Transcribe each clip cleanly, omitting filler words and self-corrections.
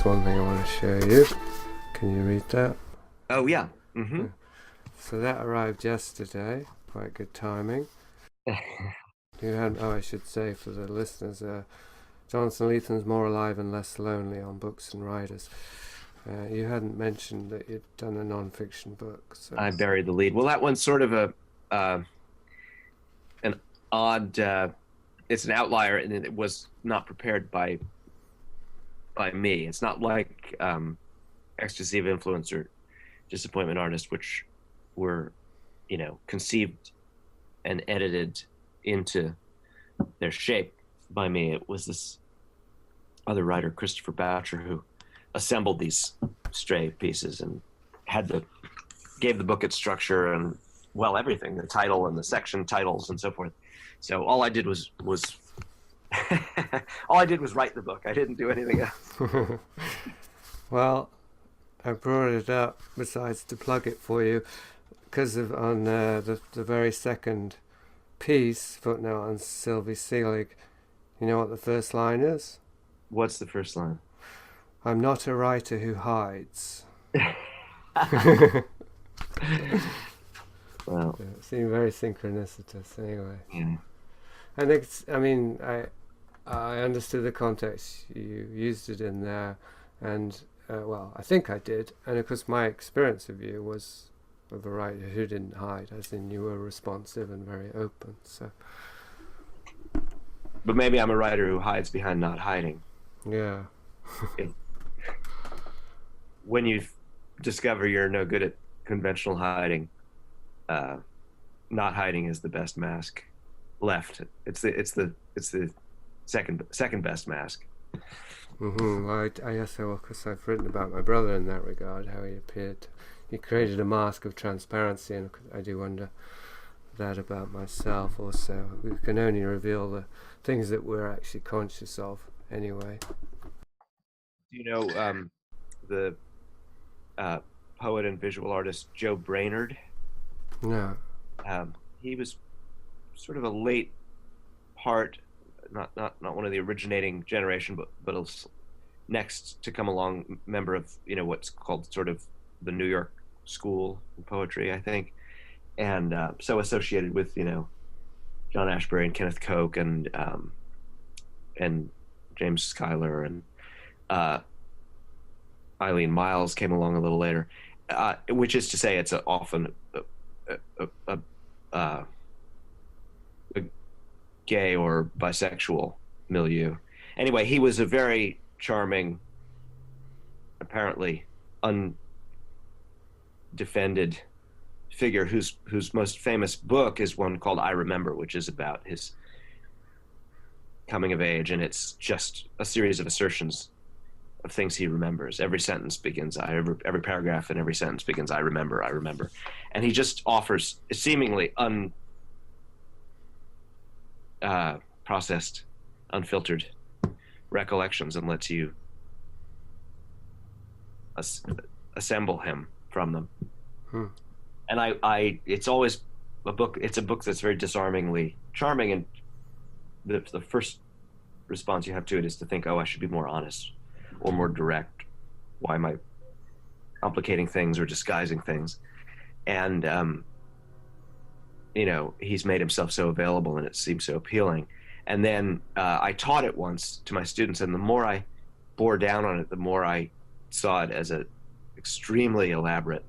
There's one thing I want to show you. Can you read that? Oh, yeah. Mm-hmm. So that arrived yesterday. Quite good timing. You hadn't, I should say for the listeners, Jonathan Lethem's More Alive and Less Lonely on Books and Writers. You hadn't mentioned that you'd done a non-fiction book. So. I buried the lead. Well, that one's sort of an odd, it's an outlier, and it was not prepared by me. It's not like Ecstasy of Influence or Disappointment Artist, which were, conceived and edited into their shape by me. It was this other writer, Christopher Boucher, who assembled these stray pieces and gave the book its structure and, well, everything, the title and the section titles and so forth. So all I did was all I did was write the book. I didn't do anything else. Well, I brought it up besides to plug it for you because on the very second piece, footnote on Sylvie Selig, you know what the first line is? What's the first line? I'm not a writer who hides. Well, it seemed very synchronicitous anyway. Yeah. And I understood the context you used it in there, and I think I did. And of course, my experience of you was of a writer who didn't hide, as in you were responsive and very open. So, but maybe I'm a writer who hides behind not hiding. Yeah. When you discover you're no good at conventional hiding, not hiding is the best mask left. It's the second best mask. Mm-hmm. Well, I guess because I've written about my brother in that regard, how he created a mask of transparency, and I do wonder that about myself also. We can only reveal the things that we're actually conscious of anyway. Do you know the poet and visual artist Joe Brainard? No. He was sort of a late part, not one of the originating generation, but a next to come along member of what's called sort of the New York school of poetry, I think, and so associated with John Ashbery and Kenneth Koch and James Schuyler and Eileen Myles came along a little later, which is to say it's often a gay or bisexual milieu. Anyway, he was a very charming, apparently undefended figure whose most famous book is one called I Remember, which is about his coming of age, and it's just a series of assertions of things he remembers. Every sentence begins, every paragraph and every sentence begins, I remember. And he just offers seemingly processed, unfiltered recollections and lets you assemble him from them. And it's always it's a book that's very disarmingly charming, and the first response you have to it is to think, oh, I should be more honest or more direct. Why am I complicating things or disguising things? And he's made himself so available and it seems so appealing. And then I taught it once to my students, and the more I bore down on it, the more I saw it as an extremely elaborate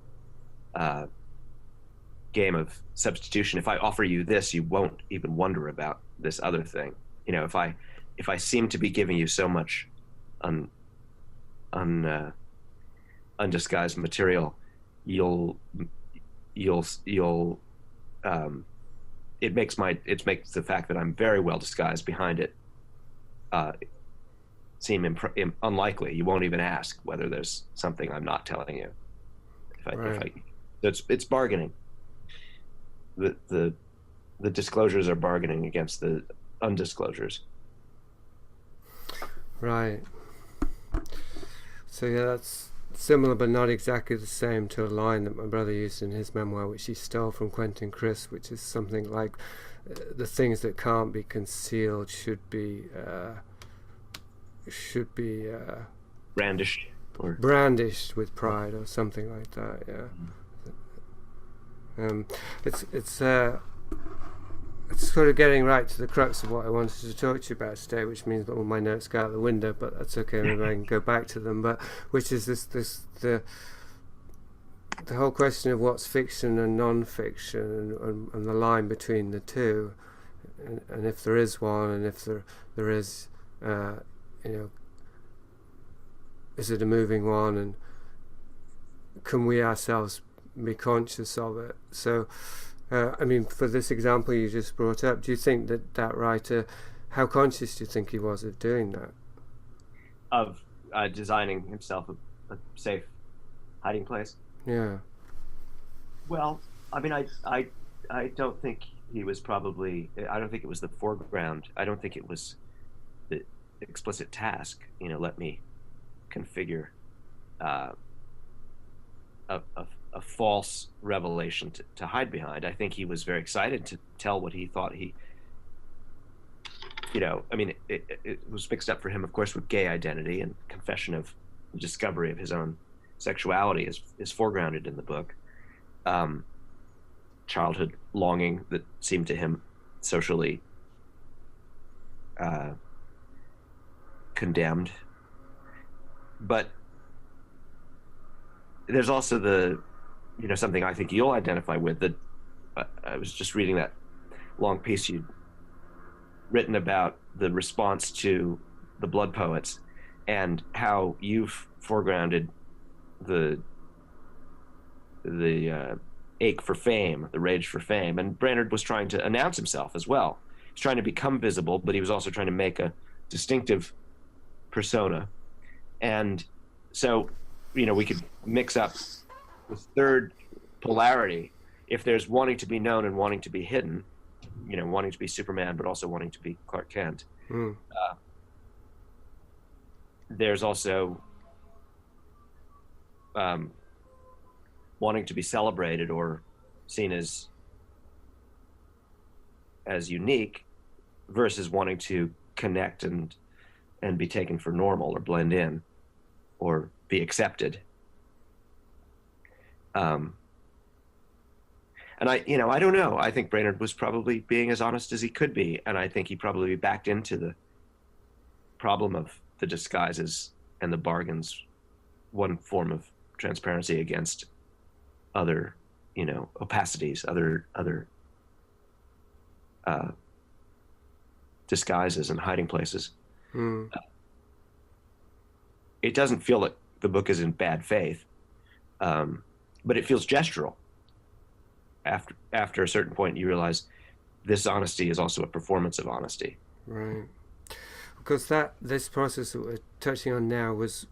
game of substitution. If I offer you this, you won't even wonder about this other thing. If I seem to be giving you so much undisguised material, it makes the fact that I'm very well disguised behind it seem unlikely. You won't even ask whether there's something I'm not telling you. It's bargaining. The disclosures are bargaining against the undisclosures. Right. So yeah, that's similar but not exactly the same to a line that my brother used in his memoir, which he stole from Quentin Crisp, which is something like, the things that can't be concealed should be brandished or brandished with pride or something like that. Yeah. It's sort of getting right to the crux of what I wanted to talk to you about today, which means that all my notes go out the window, but that's okay. Maybe I can go back to them. But which is the whole question of what's fiction and non-fiction, and the line between the two, and if there is one, and if there is, is it a moving one, and can we ourselves be conscious of it? So, for this example you just brought up, do you think that writer, how conscious do you think he was of doing that? Of designing himself a safe hiding place? Yeah. Well, I don't think he was probably. I don't think it was the foreground. I don't think it was the explicit task. Let me configure a false revelation to hide behind. I think he was very excited to tell what he thought he. It was mixed up for him, of course, with gay identity, and confession of the discovery of his own sexuality is foregrounded in the book. Childhood longing that seemed to him socially condemned. But there's also something I think you'll identify with, that I was just reading that long piece you'd written about the response to the Blood Poets, and how you've foregrounded the ache for fame, the rage for fame. And Brainard was trying to announce himself as well. He's trying to become visible, but he was also trying to make a distinctive persona. And so, we could mix up the third polarity. If there's wanting to be known and wanting to be hidden, wanting to be Superman, but also wanting to be Clark Kent. There's also wanting to be celebrated or seen as unique, versus wanting to connect and be taken for normal or blend in or be accepted. And I don't know. I think Brainard was probably being as honest as he could be, and I think he probably backed into the problem of the disguises and the bargains, one form of transparency against other, opacities, other disguises and hiding places. It doesn't feel like the book is in bad faith, but it feels gestural. After a certain point, you realize this honesty is also a performance of honesty. Right. Because this process that we're touching on now was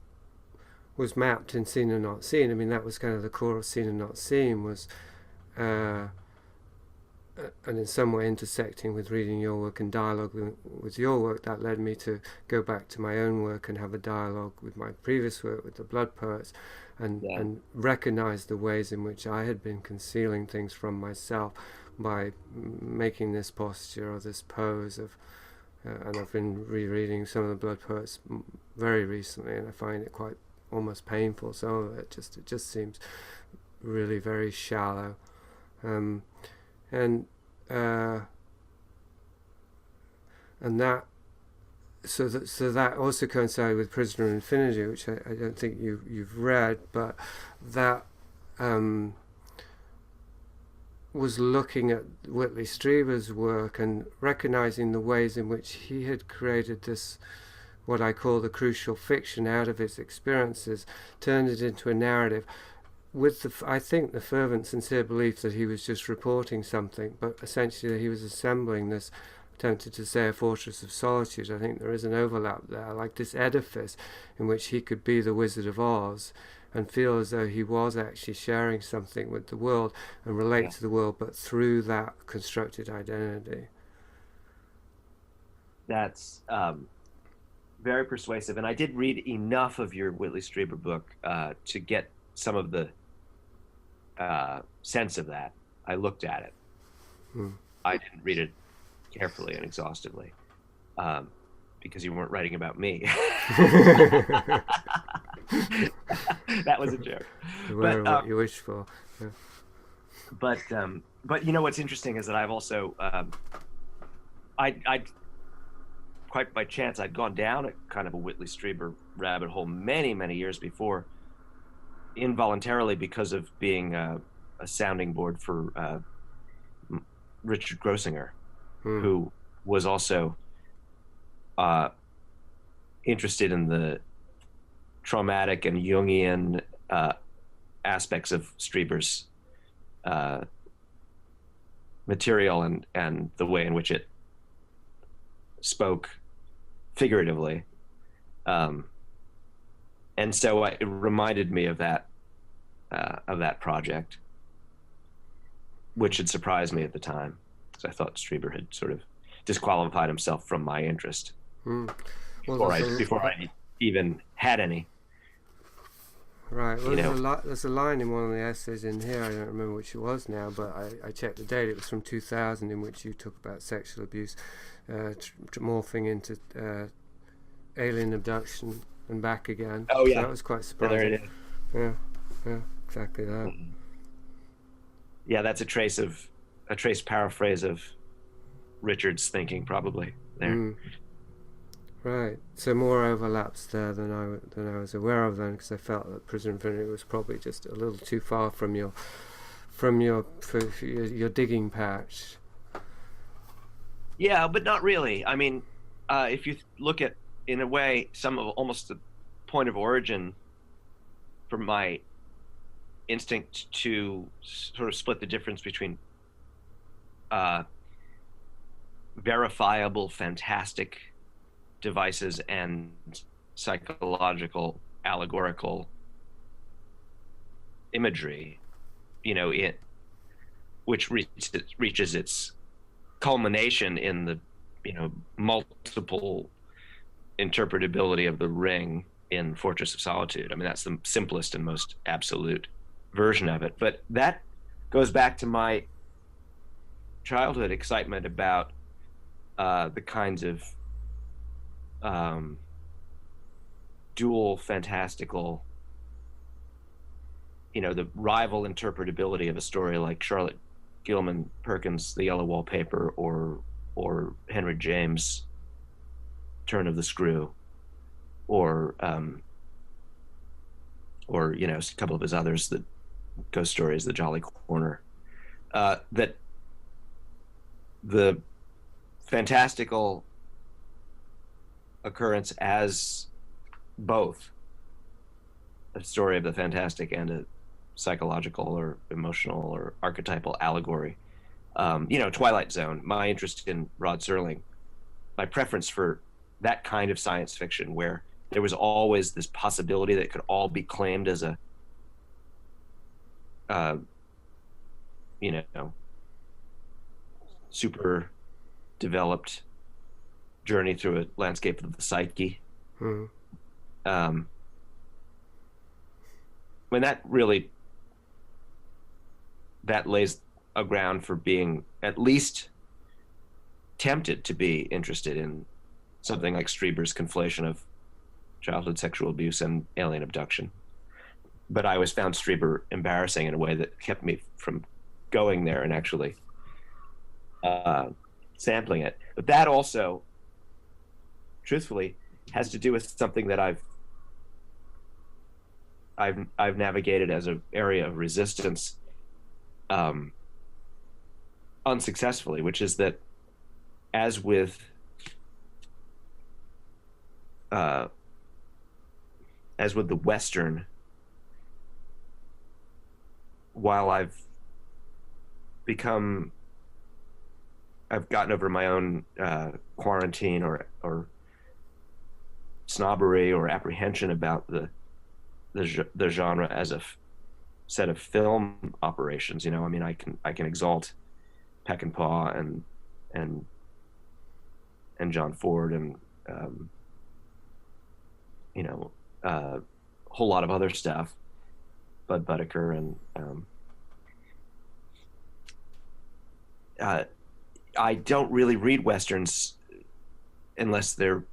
mapped in Seen and Not Seen. That was kind of the core of Seen and Not Seen, was and in some way intersecting with reading your work and dialogue with your work. That led me to go back to my own work and have a dialogue with my previous work with the Blood Poets, and recognize the ways in which I had been concealing things from myself by making this posture or this pose of, and I've been rereading some of the Blood Poets very recently, and I find it quite almost painful. Some of it just seems really very shallow, and that so that also coincided with Prism Infinity, which I don't think you've read, but that was looking at Whitley Strieber's work and recognizing the ways in which he had created this, what I call the crucial fiction, out of his experiences, turned it into a narrative with I think the fervent, sincere belief that he was just reporting something, but essentially he was assembling this, tempted to say, a fortress of solitude. I think there is an overlap there, like this edifice in which he could be the Wizard of Oz and feel as though he was actually sharing something with the world and relate to the world, but through that constructed identity. That's very persuasive. And I did read enough of your Whitley Strieber book to get some of the sense of that. I looked at it. I didn't read it carefully and exhaustively, because you weren't writing about me. That was a joke. Beware But of what you wish for. Yeah. but you know what's interesting is that I've also I quite by chance I'd gone down a kind of a Whitley Strieber rabbit hole many years before, involuntarily, because of being a sounding board for Richard Grossinger, who was also interested in the traumatic and Jungian aspects of Strieber's material and the way in which it spoke figuratively. And so it reminded me of that project, which had surprised me at the time, because I thought Strieber had sort of disqualified himself from my interest before I even had any. Right. Well, there's a line in one of the essays in here, I don't remember which it was now, but I checked the date, it was from 2000, in which you talk about sexual abuse morphing into alien abduction and back again. Oh yeah, so that was quite surprising. There it is. Yeah, exactly that. Yeah, that's a trace paraphrase of Richard's thinking, probably there. Right. So more overlaps there than I was aware of then, because I felt that Prism Infinity was probably just a little too far from your digging patch. Yeah, but not really. I mean, if you look at, in a way, some of almost the point of origin for my instinct to sort of split the difference between verifiable, fantastic devices and psychological, allegorical imagery, which reaches its culmination in the multiple interpretability of the ring in Fortress of Solitude. I mean, that's the simplest and most absolute version of it. But that goes back to my childhood excitement about the kinds of dual fantastical, the rival interpretability of a story like Charlotte Gilman Perkins' The Yellow Wallpaper, or Henry James' Turn of the Screw, or a couple of his others, the ghost stories, The Jolly Corner, that the fantastical occurrence as both a story of the fantastic and a psychological or emotional or archetypal allegory. Twilight Zone, my interest in Rod Serling, my preference for that kind of science fiction where there was always this possibility that it could all be claimed as a super developed journey through a landscape of the psyche. When that lays a ground for being at least tempted to be interested in something like Strieber's conflation of childhood sexual abuse and alien abduction. But I always found Strieber embarrassing in a way that kept me from going there and actually sampling it. But that also, truthfully, has to do with something that I've navigated as an area of resistance unsuccessfully, which is that as with the Western, while I've gotten over my own quarantine or snobbery or apprehension about the genre as a set of film operations. I mean, I can exalt Peckinpah and John Ford and a whole lot of other stuff, Bud Buttaker, and I don't really read Westerns unless they're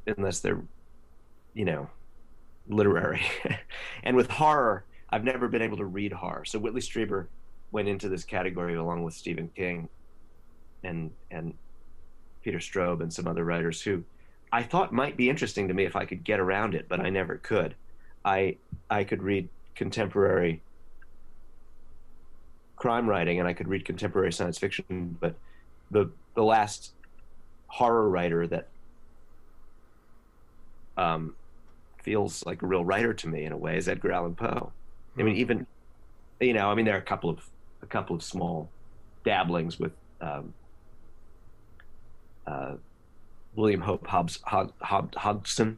unless they're, literary. And with horror, I've never been able to read horror. So Whitley Strieber went into this category along with Stephen King and Peter Straub and some other writers who I thought might be interesting to me if I could get around it, but I never could. I could read contemporary crime writing and I could read contemporary science fiction, but the last horror writer that feels like a real writer to me in a way is Edgar Allan Poe. I mean, even there are a couple of small dabblings with William Hope Hodgson,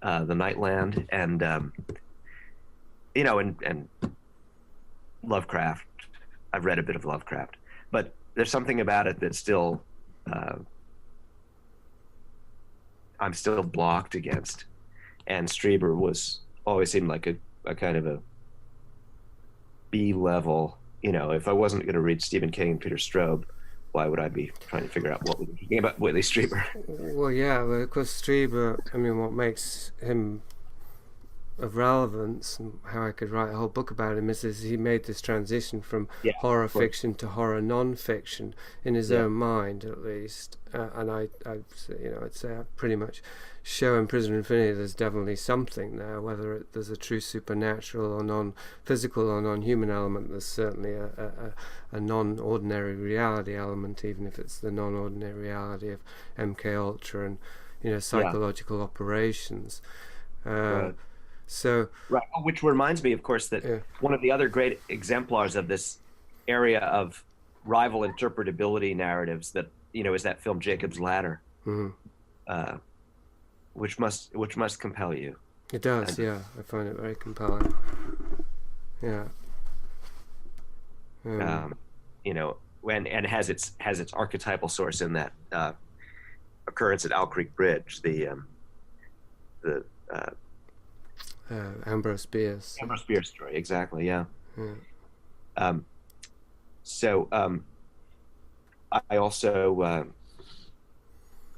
The Nightland, and and Lovecraft. I've read a bit of Lovecraft, but there's something about it that still I'm still blocked against. And Strieber always seemed like a kind of a B level. If I wasn't going to read Stephen King and Peter Straub, why would I be trying to figure out what we're thinking about Whitley Strieber? Well, yeah, of course, Strieber, what makes him of relevance and how I could write a whole book about him is he made this transition from horror fiction to horror non-fiction in his own mind, at least. And I'd say I pretty much show in Prism Infinity there's definitely something there, whether there's a true supernatural or non-physical or non-human element. There's certainly a non-ordinary reality element, even if it's the non-ordinary reality of MKULTRA and psychological operations. Right. So, right, which reminds me, of course, that one of the other great exemplars of this area of rival interpretability narratives that is that film Jacob's Ladder, which must compel you. It does, I find it very compelling. Yeah. And has its archetypal source in that occurrence at Owl Creek Bridge, the Ambrose Bierce story, exactly. Yeah. I also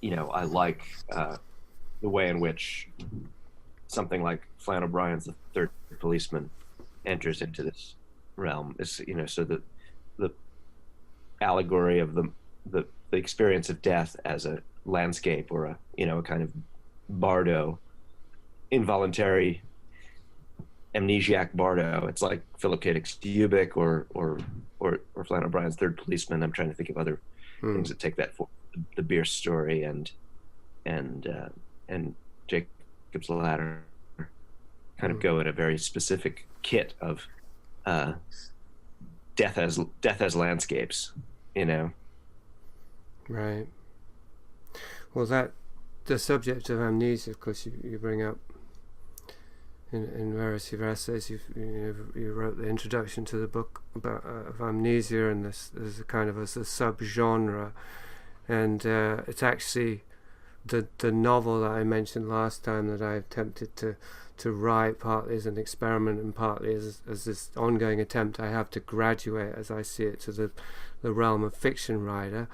I like the way in which something like Flann O'Brien's The Third Policeman enters into this realm. Is so the allegory of the experience of death as a landscape or a kind of Bardo, involuntary amnesiac Bardo. It's like Philip K. Dick's Ubik or Flann O'Brien's Third Policeman. I'm trying to think of other things that take that for the Bierce story and Jacob's Ladder kind of go at a very specific kit of death as landscapes, Right. Well, the subject of amnesia, of course, you bring up in various of your essays. You wrote the introduction to the book about of amnesia, and there's a kind of a subgenre, and it's actually the novel that I mentioned last time that I attempted to write, partly as an experiment and partly as this ongoing attempt I have to graduate, as I see it, to the realm of fiction writer.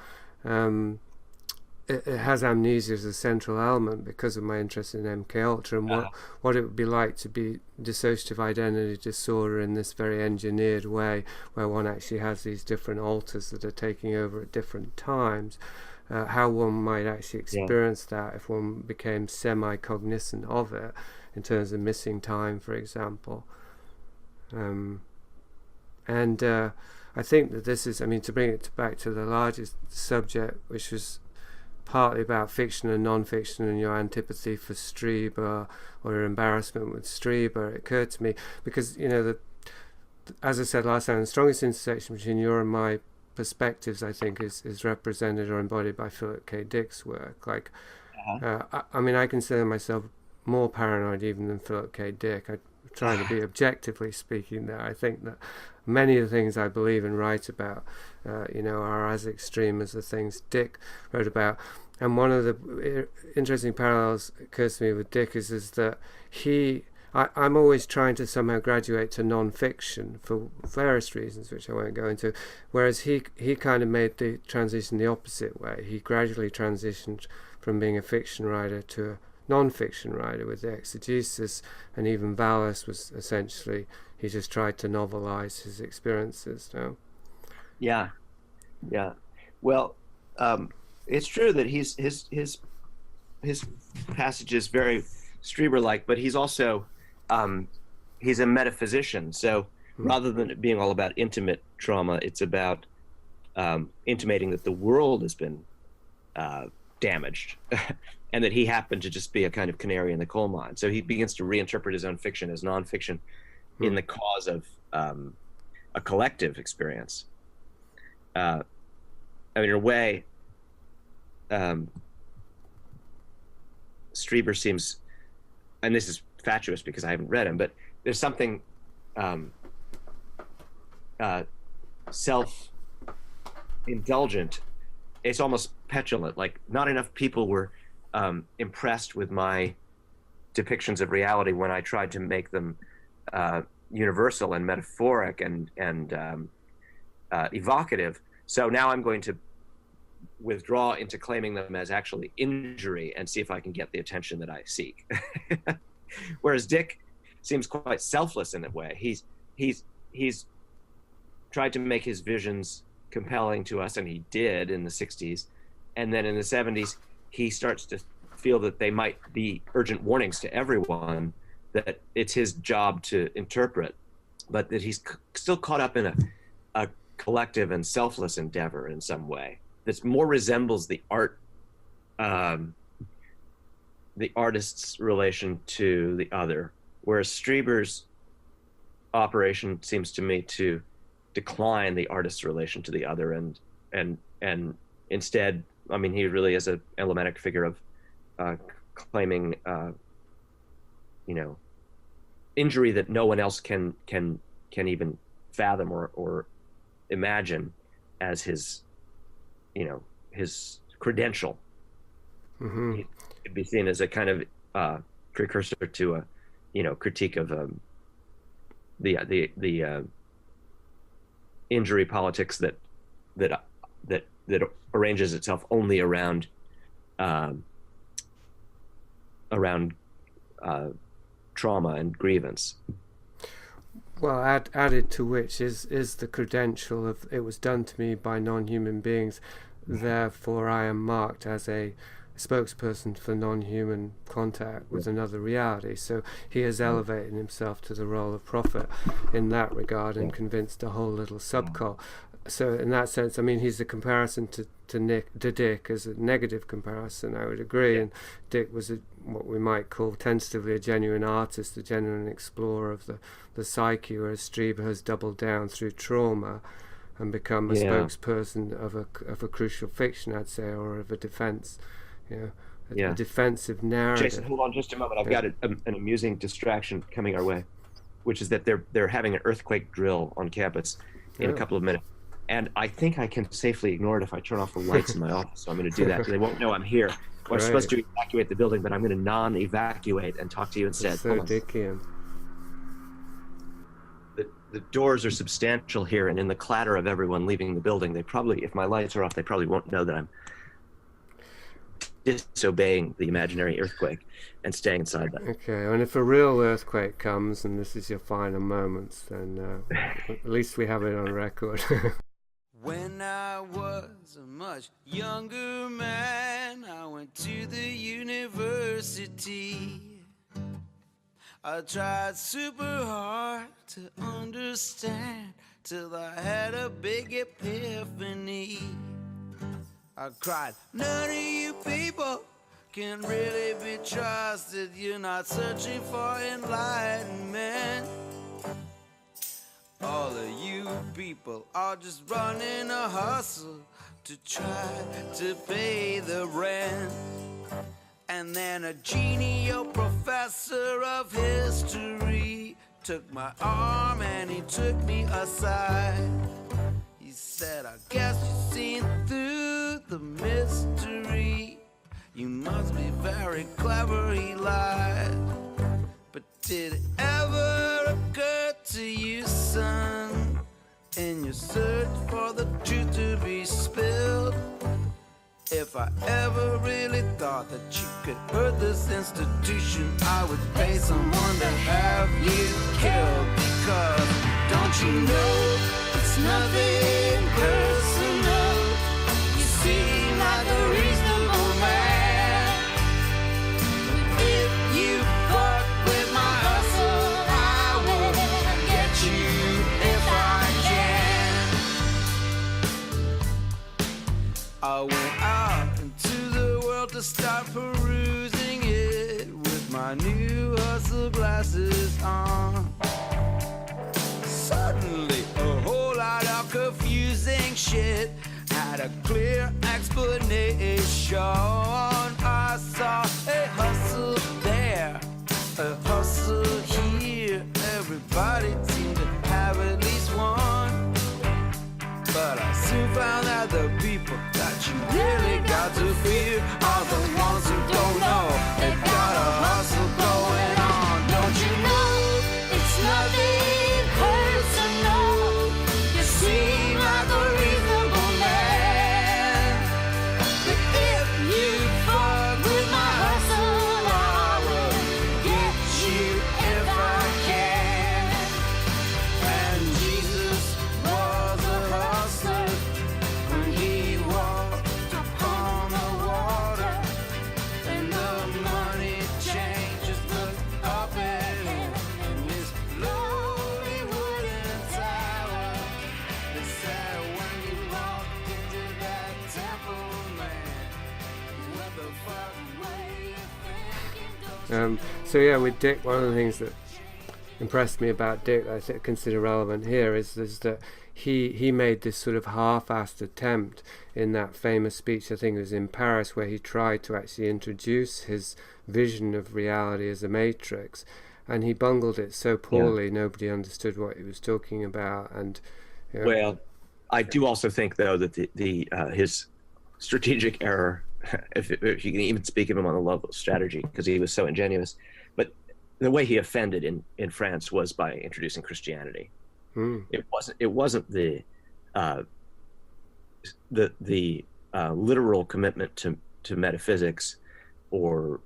It has amnesia as a central element because of my interest in MKUltra and what it would be like to be dissociative identity disorder in this very engineered way, where one actually has these different alters that are taking over at different times. How one might actually experience that if one became semi-cognizant of it, in terms of missing time, for example. I think that this is, to bring it back to the largest subject, which was partly about fiction and non-fiction and your antipathy for Strieber or your embarrassment with Strieber, it occurred to me because, as I said last time, the strongest intersection between your and my perspectives, I think, is represented or embodied by Philip K. Dick's work. Like, I consider myself more paranoid even than Philip K. Dick. I'm trying to be objectively speaking there. I think that many of the things I believe and write about, are as extreme as the things Dick wrote about. And one of the interesting parallels occurs to me with Dick is that I'm always trying to somehow graduate to non-fiction for various reasons, which I won't go into, whereas he kind of made the transition the opposite way. He gradually transitioned from being a fiction writer to non-fiction writer with the Exegesis, and even Valis was essentially, he just tried to novelize his experiences. No? Yeah. Well, it's true that his passage is very Strieber-like, but he's also he's a metaphysician. So rather than it being all about intimate trauma, it's about intimating that the world has been damaged, and that he happened to just be a kind of canary in the coal mine. So he begins to reinterpret his own fiction as nonfiction in the cause of a collective experience. I mean, in a way, Strieber seems, and this is fatuous because I haven't read him, but there's something self-indulgent. It's almost petulant. Like, not enough people were impressed with my depictions of reality when I tried to make them universal and metaphoric and evocative. So now I'm going to withdraw into claiming them as actually injury and see if I can get the attention that I seek. Whereas Dick seems quite selfless in that way. He's tried to make his visions compelling to us, and he did in the 60s. And then in the 70s, he starts to feel that they might be urgent warnings to everyone, that it's his job to interpret, but that he's still caught up in a collective and selfless endeavor in some way that more resembles the artist's relation to the other, whereas Strieber's operation seems to me to decline the artist's relation to the other, and instead, I mean, he really is an emblematic figure of claiming injury that no one else can even fathom or imagine as his credential. Mm-hmm. He could be seen as a kind of precursor to a critique of the injury politics that arranges itself only around trauma and grievance. Well, added to which is the credential of "it was done to me by non-human beings, therefore I am marked as a spokesperson for non-human contact with another reality." So he has elevated himself to the role of prophet in that regard and convinced a whole little subcult. So in that sense, I mean, he's a comparison to Dick as a negative comparison, I would agree. And Dick was what we might call tentatively a genuine artist, a genuine explorer of the psyche, whereas Strieber has doubled down through trauma and become a spokesperson of a crucial fiction, I'd say, or of a defense, a defensive narrative. Jason, hold on just a moment. I've got an amusing distraction coming our way, which is that they're having an earthquake drill on campus in a couple of minutes. And I think I can safely ignore it if I turn off the lights in my office. So I'm going to do that. So they won't know I'm here. Well, I'm supposed to evacuate the building, but I'm going to non-evacuate and talk to you instead. So Dickian. The doors are substantial here, and in the clatter of everyone leaving the building, they probably, if my lights are off, they probably won't know that I'm disobeying the imaginary earthquake and staying inside that. Okay, and if a real earthquake comes and this is your final moments, then at least we have it on record. When I was a much younger man, I went to the university. I tried super hard to understand till I had a big epiphany. I cried, none of you people can really be trusted. You're not searching for enlightenment. All of you people are just running a hustle to try to pay the rent. And then a genial professor of history took my arm and he took me aside. He said, I guess you've seen through the mystery. You must be very clever, he lied. But did it ever occur to you, son, in your search for the truth to be spilled, if if I ever really thought that you could hurt this institution, I would pay someone to have you killed. Because don't you know it's nothing personal? You seem like a reasonable man. If you fuck with my hustle, I will get you if I can. I went out into the world to start perusing it with my new hustle glasses on. Suddenly a whole lot of confusing shit had a clear explanation. I saw a hustle there, a hustle here. Everybody seemed to have at least one. But I soon found that the people that you really got to fear are the ones who don't know they got a hustle going on. Don't you know it's nothing personal? You seem like a reasonable man. But if you fuck with my hustle, I will get you if I can. And Jesus was a hustler when he walked upon the water, and the money changers looked up at him in his lowly wooden tower. They said when you walked into that temple, man, what the fuck were you thinking? So yeah, with Dick, one of the things that impressed me about Dick that I consider relevant here is that he made this sort of half-assed attempt in that famous speech, I think it was in Paris, where he tried to actually introduce his vision of reality as a matrix, and he bungled it so poorly, nobody understood what he was talking about. And Well, I do also think, though, that the his strategic error, if you can even speak of him on the level of strategy, because he was so ingenuous, but the way he offended in France was by introducing Christianity. It wasn't the literal commitment to metaphysics or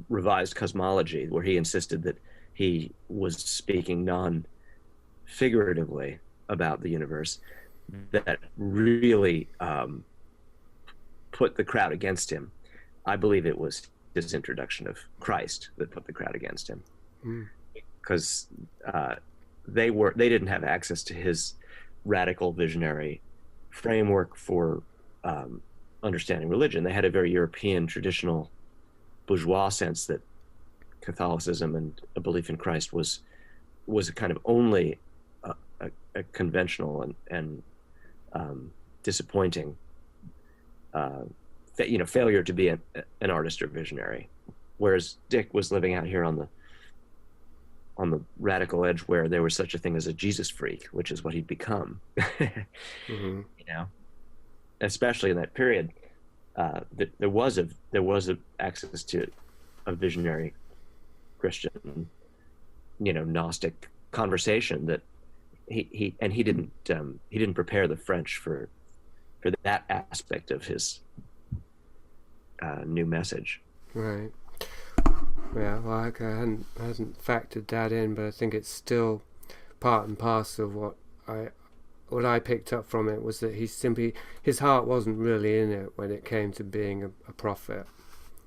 revised cosmology, where he insisted that he was speaking non-figuratively about the universe, that really put the crowd against him. I believe it was his introduction of Christ that put the crowd against him, because they didn't have access to his radical visionary framework for understanding religion. They had a very European traditional bourgeois sense that Catholicism and a belief in Christ was a kind of only a conventional and disappointing failure to be an artist or visionary, whereas Dick was living out here on the radical edge, where there was such a thing as a Jesus freak, which is what he'd become. You know, especially in that period, there was a access to a visionary Christian, Gnostic conversation that he didn't prepare the French for that aspect of his new message. Right. Yeah, well, I hadn't factored that in, but I think it's still part and parcel of what I picked up from it, was that his heart wasn't really in it when it came to being a prophet.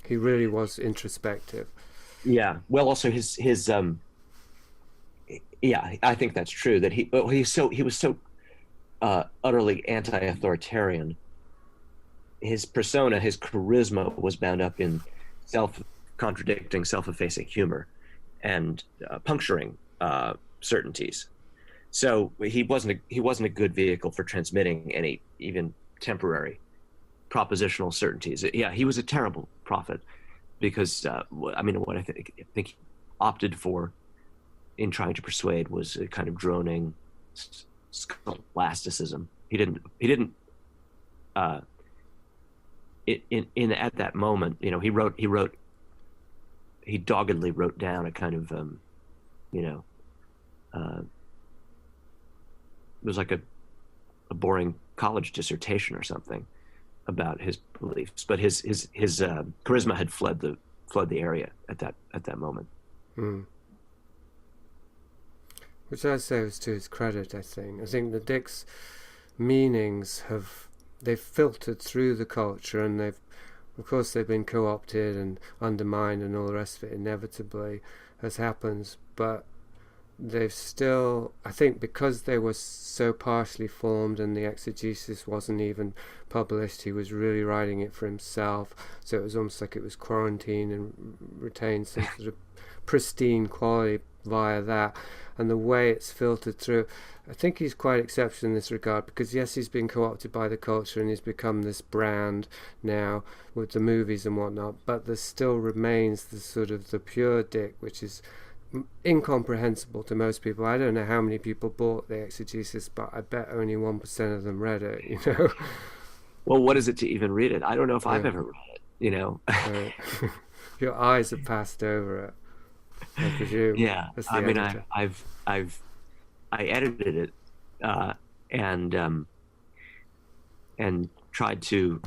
He really was introspective. Yeah. Well, also his yeah, I think that's true, that he was so utterly anti-authoritarian. His persona, his charisma was bound up in self-contradicting, self-effacing humor and puncturing certainties. So he wasn't a good vehicle for transmitting any even temporary propositional certainties. Yeah, he was a terrible prophet, because what I think he opted for in trying to persuade was a kind of droning scholasticism. He didn't at that moment, he doggedly wrote down a kind of it was like a boring college dissertation or something about his beliefs, but his charisma had fled the area at that moment. Which I'd say was to his credit. I think that Dick's meanings they've filtered through the culture, and of course they've been co-opted and undermined and all the rest of it inevitably as happens, but they've still, I think, because they were so partially formed and the exegesis wasn't even published, he was really writing it for himself, so it was almost like it was quarantined and retained some sort of pristine quality via that. And the way it's filtered through, I think he's quite exceptional in this regard, because yes, he's been co-opted by the culture and he's become this brand now with the movies and whatnot, but there still remains the sort of the pure Dick, which is incomprehensible to most people. I don't know how many people bought the Exegesis, but I bet only 1% of them read it, you know. Well, what is it to even read it? I don't know if I've ever read it, you know. Right. Your eyes have passed over it, I presume. Yeah, I mean, I edited it and tried to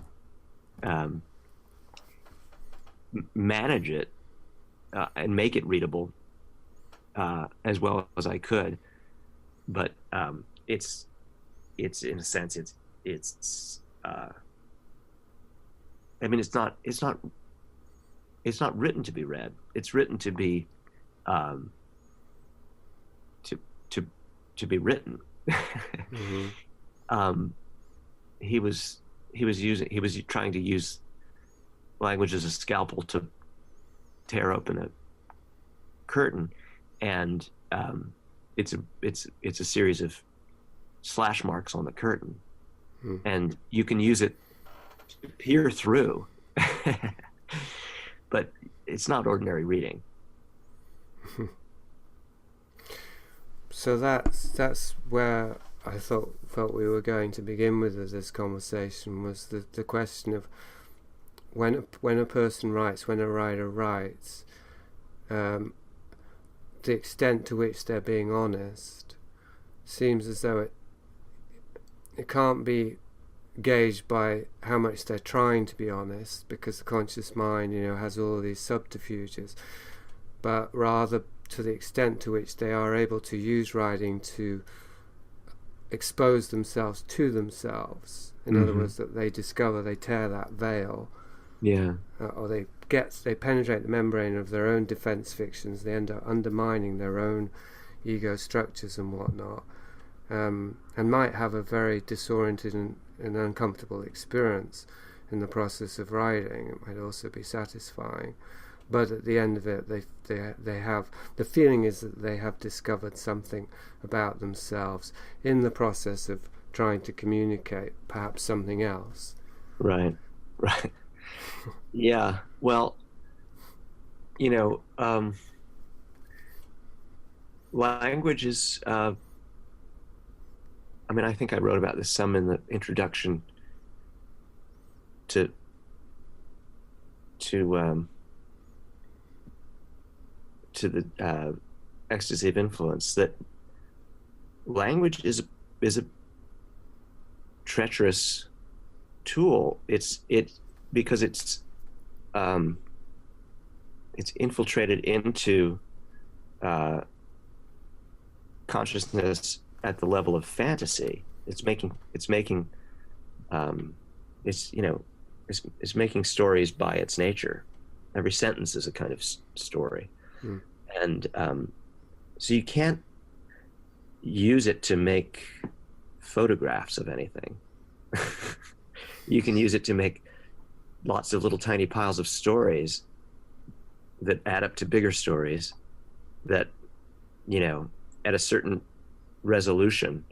manage it and make it readable as well as I could, but it's in a sense it's I mean, it's not written to be read. It's written to be to be written. Mm-hmm. He was trying to use language as a scalpel to tear open a curtain, and it's a series of slash marks on the curtain, and you can use it to peer through, but it's not ordinary reading. So that's where I felt we were going to begin with this conversation, was the question of when a person writes, when a writer writes, the extent to which they're being honest seems as though it can't be gauged by how much they're trying to be honest, because the conscious mind, you know, has all these subterfuges, but rather to the extent to which they are able to use writing to expose themselves to themselves. In other words, that they discover, they tear that veil, or they penetrate the membrane of their own defense fictions. They end up undermining their own ego structures and whatnot, and might have a very disoriented and uncomfortable experience in the process of writing. It might also be satisfying, but at the end of it, they have the feeling is that they have discovered something about themselves in the process of trying to communicate perhaps something else. Right. Yeah, well, you know, language is I mean, I think I wrote about this some in the introduction to the ecstasy of influence, that language is a treacherous tool. Because it's infiltrated into consciousness at the level of fantasy. It's making stories by its nature. Every sentence is a kind of story. And so you can't use it to make photographs of anything. You can use it to make lots of little tiny piles of stories that add up to bigger stories that, you know, at a certain resolution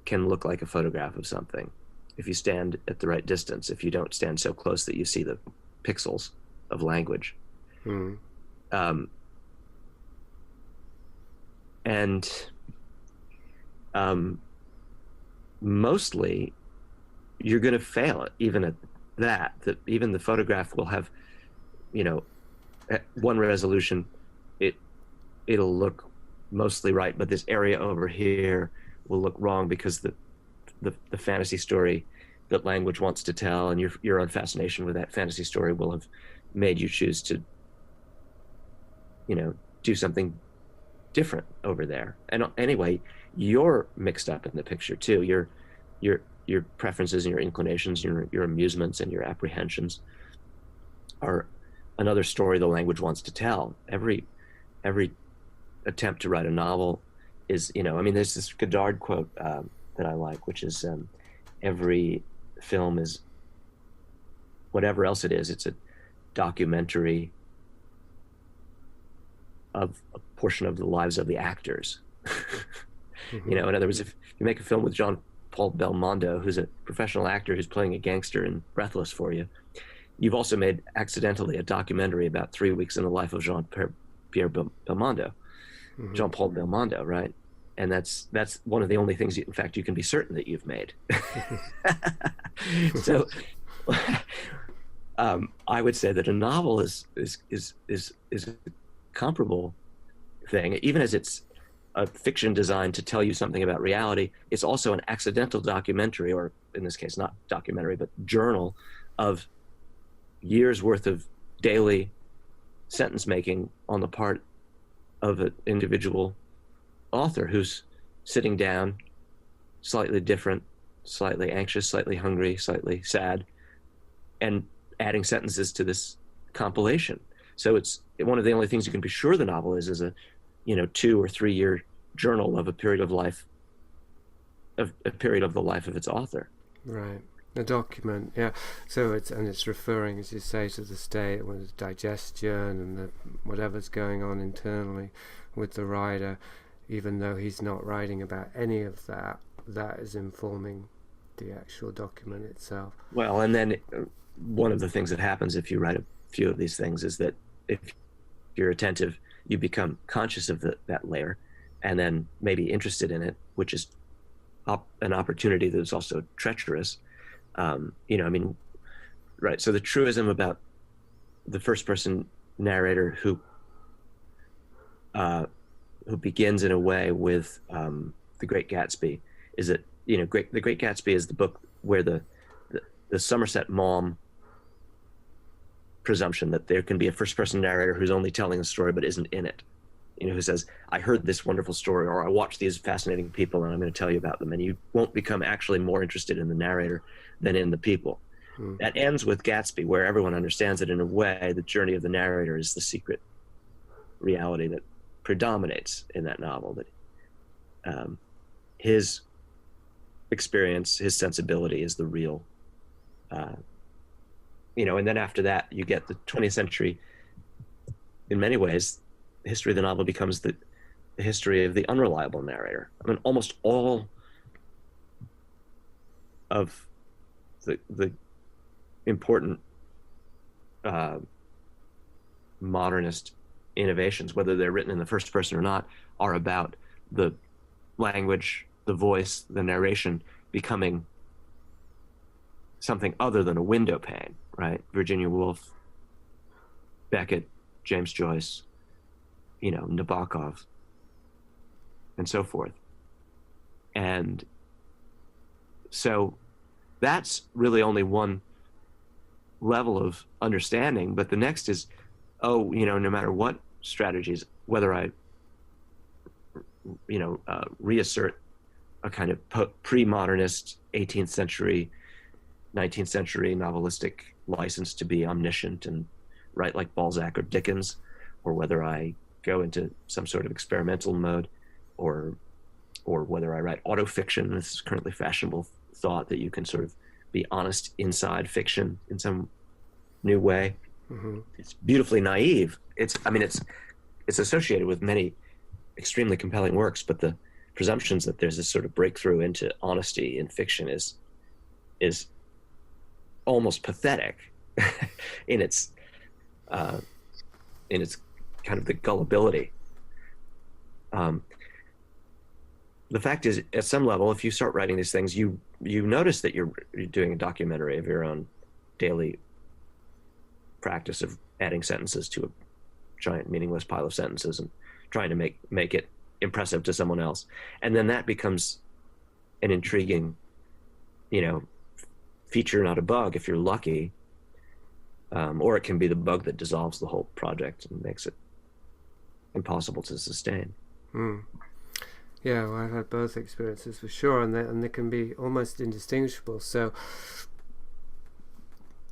can look like a photograph of something if you stand at the right distance, if you don't stand so close that you see the pixels of language. Mostly you're going to fail it, even at that even the photograph will have, you know, at one resolution it'll look mostly right, but this area over here will look wrong because the the fantasy story that language wants to tell, and your own fascination with that fantasy story will have made you choose to, do something different over there. And anyway, you're mixed up in the picture too. Your preferences and your inclinations, your amusements and your apprehensions are another story the language wants to tell. Every attempt to write a novel is, there's this Godard quote that I like, which is, every film is, whatever else it is, it's a documentary of a portion of the lives of the actors. Mm-hmm. In other words, if you make a film with Jean-Paul Belmondo, who's a professional actor who's playing a gangster in Breathless for you, you've also made accidentally a documentary about 3 weeks in the life of Jean-Pierre Belmondo, mm-hmm. Jean-Paul Belmondo, right? And that's one of the only things, in fact, you can be certain that you've made. So I would say that a novel is a comparable thing, even as it's a fiction designed to tell you something about reality. It's also an accidental documentary, or in this case, not documentary, but journal of years worth of daily sentence making on the part of an individual author who's sitting down, slightly different, slightly anxious, slightly hungry, slightly sad, and adding sentences to this compilation. So it's one of the only things you can be sure the novel is a 2 or 3 year journal of a period of life, of a period of the life of its author. Right. A document, yeah. So it's referring, as you say, to the state with digestion and whatever's going on internally with the writer, even though he's not writing about any of that. That is informing the actual document itself. Well, and then one of the things that happens if you write a few of these things is that if you're attentive, you become conscious of that layer, and then maybe interested in it, which is an opportunity that is also treacherous. Right. So the truism about the first person narrator who begins in a way with The Great Gatsby is that, The Great Gatsby is the book where the Somerset Maugham presumption that there can be a first person narrator who's only telling a story but isn't in it, who says, I heard this wonderful story, or I watched these fascinating people and I'm going to tell you about them. And you won't become actually more interested in the narrator than in the people. That ends with Gatsby, where everyone understands that in a way the journey of the narrator is the secret reality that predominates in that novel, that his experience, his sensibility is the real, and then after that you get the 20th century. In many ways, the history of the novel becomes the history of the unreliable narrator. I mean, almost all of the important modernist innovations, whether they're written in the first person or not, are about the language, the voice, the narration becoming something other than a window pane, right? Virginia Woolf, Beckett, James Joyce, Nabokov, and so forth. And so that's really only one level of understanding, but the next is, no matter what strategies, whether I, reassert a kind of pre-modernist 18th century, 19th century novelistic license to be omniscient and write like Balzac or Dickens, or whether I go into some sort of experimental mode, or whether I write autofiction. This is currently fashionable thought that you can sort of be honest inside fiction in some new way. Mm-hmm. It's beautifully naive. It's associated with many extremely compelling works, but the presumptions that there's this sort of breakthrough into honesty in fiction is almost pathetic in its kind of the gullibility. The fact is, at some level, if you start writing these things, you notice that you're doing a documentary of your own daily practice of adding sentences to a giant meaningless pile of sentences and trying to make it impressive to someone else. And then that becomes an intriguing feature, not a bug, if you're lucky. Or it can be the bug that dissolves the whole project and makes it impossible to sustain. Yeah, well, I've had both experiences for sure, and they can be almost indistinguishable. So,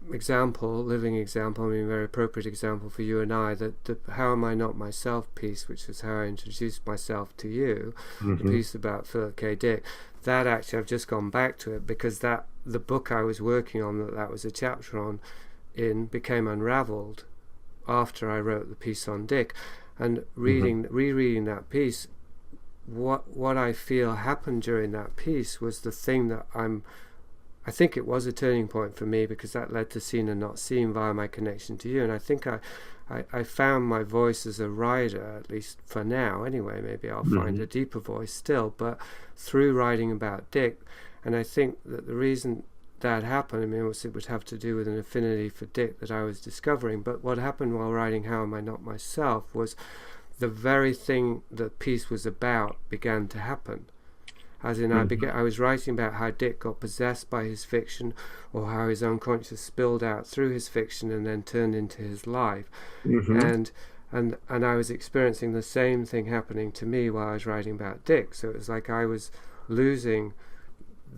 living example, I mean, very appropriate example for you and I, that the How Am I Not Myself piece, which is how I introduced myself to you, the piece about Philip K. Dick, that actually, I've just gone back to it because the book I was working on, that was a chapter on, became unraveled after I wrote the piece on Dick. And rereading that piece, what I feel happened during that piece was the thing that I think it was a turning point for me, because that led to Seen and Not Seen via my connection to you. And I think I found my voice as a writer, at least for now anyway. Maybe I'll find a deeper voice still, but through writing about Dick. And I think that the reason that happened, I mean, it would have to do with an affinity for Dick that I was discovering. But what happened while writing How Am I Not Myself was the very thing the piece was about began to happen. As in, I was writing about how Dick got possessed by his fiction, or how his unconscious spilled out through his fiction and then turned into his life. And I was experiencing the same thing happening to me while I was writing about Dick. So it was like I was losing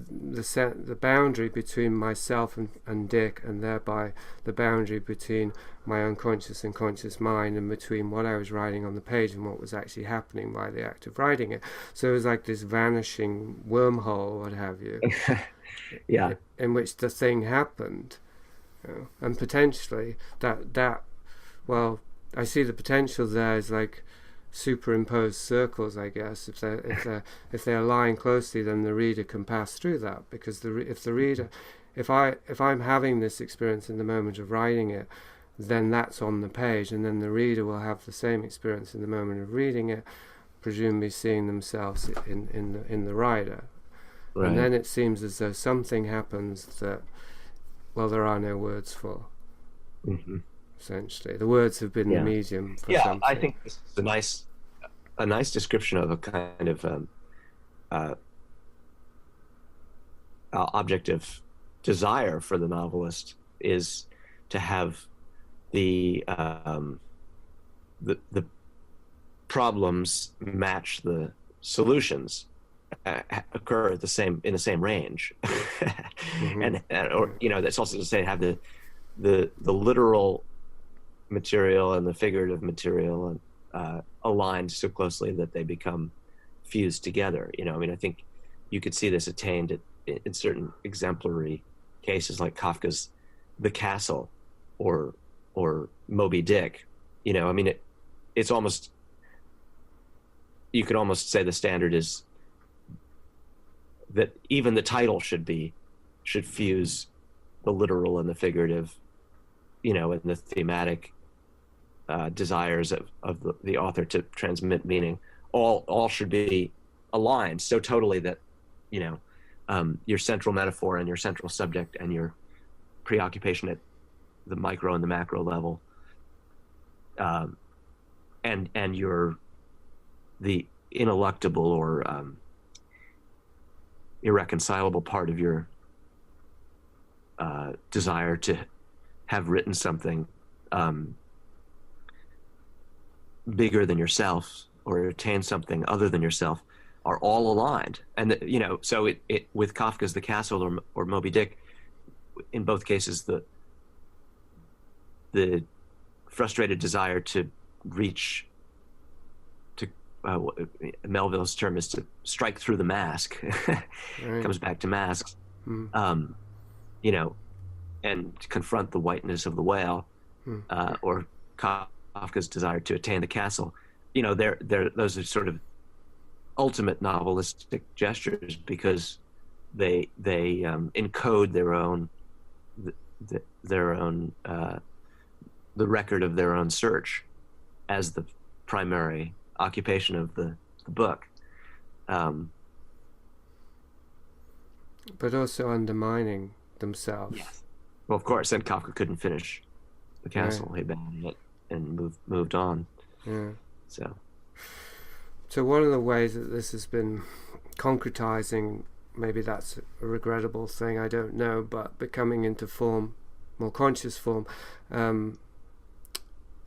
the boundary between myself and Dick, and thereby the boundary between my unconscious and conscious mind, and between what I was writing on the page and what was actually happening by the act of writing it. So it was like this vanishing wormhole, what have you, in which the thing happened, and potentially that well, I see the potential there is like superimposed circles, I guess. If they align closely, then the reader can pass through that, because if I'm having this experience in the moment of writing it, then that's on the page, and then the reader will have the same experience in the moment of reading it, presumably seeing themselves in the writer. Right. And then it seems as though something happens that, well, there are no words for. Essentially, the words have been the medium for something. I think this is a nice description of a kind of objective desire for the novelist, is to have the problems match the solutions, occur in the same range, and or that's also to say have the literal material and the figurative material and aligned so closely that they become fused together. I mean, I think you could see this attained in certain exemplary cases like Kafka's The Castle or Moby Dick. I mean, it's almost, you could almost say the standard is that even the title should fuse the literal and the figurative, and the thematic desires of the author to transmit meaning. All should be aligned so totally that your central metaphor and your central subject and your preoccupation at the micro and the macro level, and the ineluctable or irreconcilable part of your desire to have written something bigger than yourself, or attain something other than yourself, are all aligned. And so it with Kafka's The Castle or Moby Dick, in both cases the frustrated desire to reach to Melville's term is to strike through the mask. Right. Comes back to masks. And to confront the whiteness of the whale, or Kafka's desire to attain the castle. Those are sort of ultimate novelistic gestures, because they encode the record of their own search as the primary occupation of the book. But also undermining themselves. Yes. Well, of course, and Kafka couldn't finish The Castle. Right. He abandoned it and moved on. Yeah. So one of the ways that this has been concretizing maybe that's a regrettable thing, I don't know, but becoming into form, more conscious form,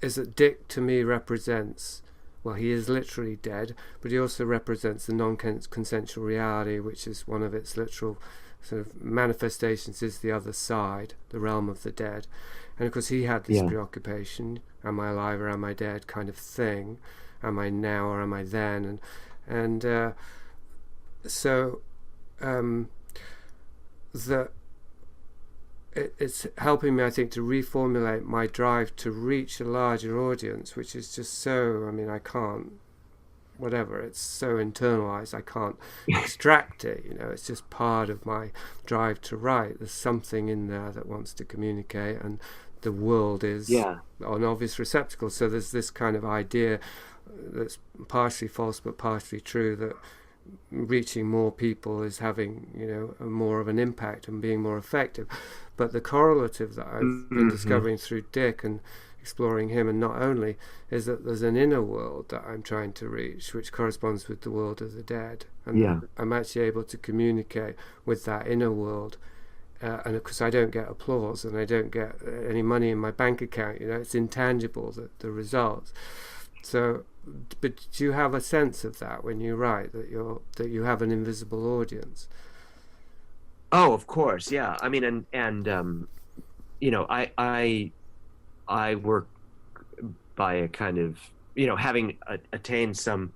is that Dick to me represents, well, he is literally dead, but he also represents the non-consensual reality, which is one of its literal sort of manifestations, is the other side, the realm of the dead. And of course he had this preoccupation, am I alive or am I dead kind of thing, am I now or am I then, and so it's helping me, I think, to reformulate my drive to reach a larger audience, which is just so, I mean, I can't, whatever, it's so internalized, I can't extract it, you know, it's just part of my drive to write. There's something in there that wants to communicate, and the world is an obvious receptacle. So there's this kind of idea that's partially false but partially true, that reaching more people is having, you know, more of an impact and being more effective. But the correlative that I've been discovering through Dick and exploring him, and not only, is that there's an inner world that I'm trying to reach, which corresponds with the world of the dead, and I'm actually able to communicate with that inner world, and of course I don't get applause and I don't get any money in my bank account, you know, it's intangible, the results. So, but do you have a sense of that when you write, that you have an invisible audience? Oh, of course, yeah. I mean, and you know, I work by a kind of, you know, having attained some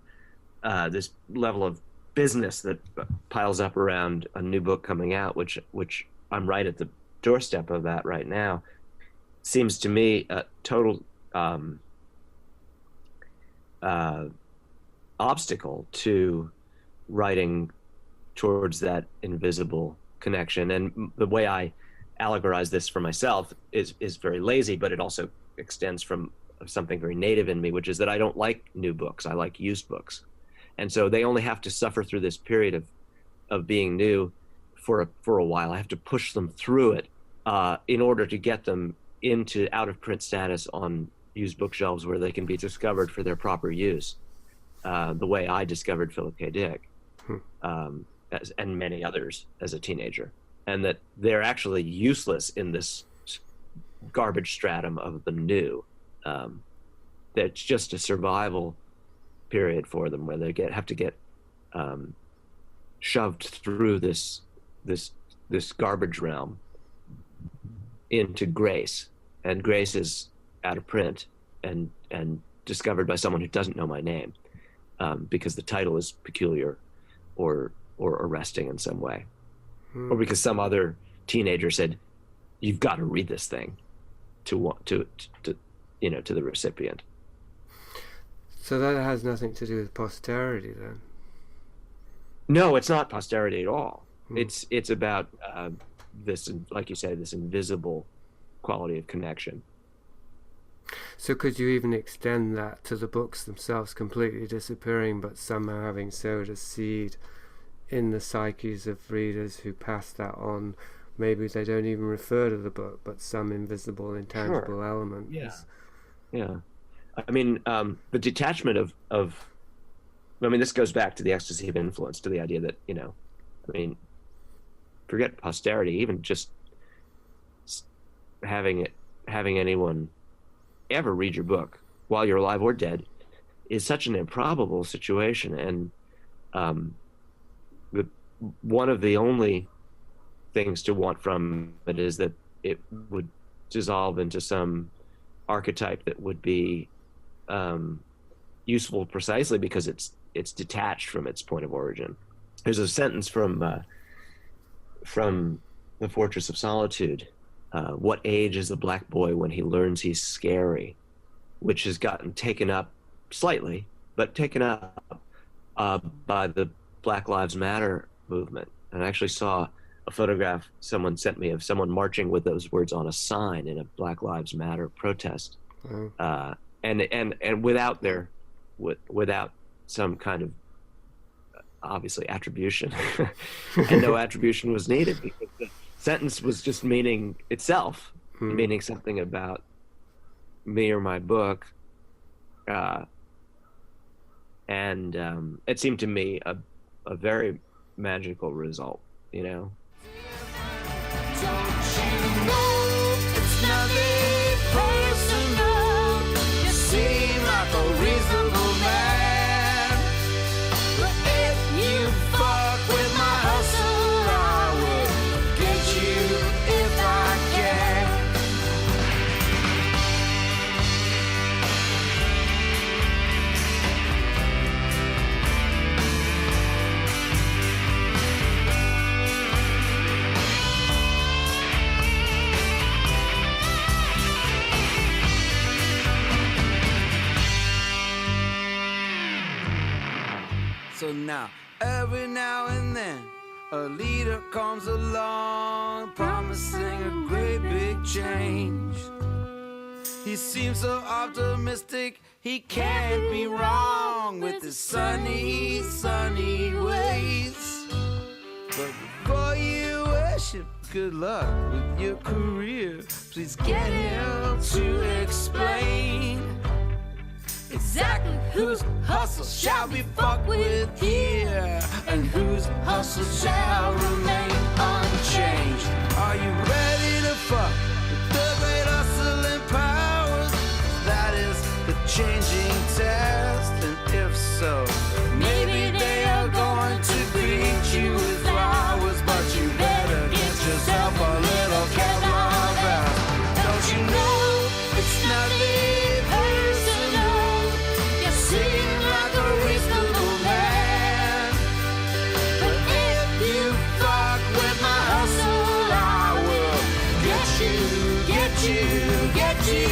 this level of business that piles up around a new book coming out, which I'm right at the doorstep of that right now. Seems to me a total obstacle to writing towards that invisible connection. And the way I allegorize this for myself is very lazy, but it also extends from something very native in me, which is that I don't like new books. I like used books. And so they only have to suffer through this period of being new for a while. I have to push them through it in order to get them into out of print status on used bookshelves where they can be discovered for their proper use, the way I discovered Philip K. Dick, and many others as a teenager, and that they're actually useless in this garbage stratum of the new. That's just a survival period for them, where they have to get shoved through this garbage realm into grace, and grace is out of print and discovered by someone who doesn't know my name, because the title is peculiar or arresting in some way, or because some other teenager said, "You've got to read this thing," to you know, to the recipient. So that has nothing to do with posterity, then? No, it's not posterity at all. It's about this, like you say, this invisible quality of connection. So could you even extend that to the books themselves completely disappearing, but somehow having sowed a seed in the psyches of readers who pass that on? Maybe they don't even refer to the book, but some invisible, intangible element. Yeah. I mean, the detachment of I mean, this goes back to the ecstasy of influence, to the idea that, you know, I mean, forget posterity, even just having anyone ever read your book while you're alive or dead is such an improbable situation. And one of the only things to want from it is that it would dissolve into some archetype that would be useful precisely because it's detached from its point of origin. There's a sentence from The Fortress of Solitude. What age is the black boy when he learns he's scary? Which has gotten taken up slightly, but taken up by the Black Lives Matter movement. And I actually saw a photograph someone sent me of someone marching with those words on a sign in a Black Lives Matter protest. And without some kind of obviously attribution, and no attribution was needed, because the sentence was just meaning itself, meaning something about me or my book, and it seemed to me a very magical result you know. Don't you know it's nothing personal? You seem like a reasonable man, but if you fuck with my hustle, I will get you if I can. So now, every now and then, a leader comes along, promising a great big change. He seems so optimistic, he can't be wrong with his sunny, sunny ways. But before you wish him good luck with your career, please get him to explain exactly whose hustle shall be fucked with here, and whose hustle shall remain unchanged. Are you ready to fuck with the great hustling powers? That is the changing test, and if so, maybe they are going to greet you with flowers, but you better get yourself a little Kevlar vest. Don't you know it's nothing personal? You seem like a reasonable man, but if you fuck with my hustle, I will get you, get you, get you.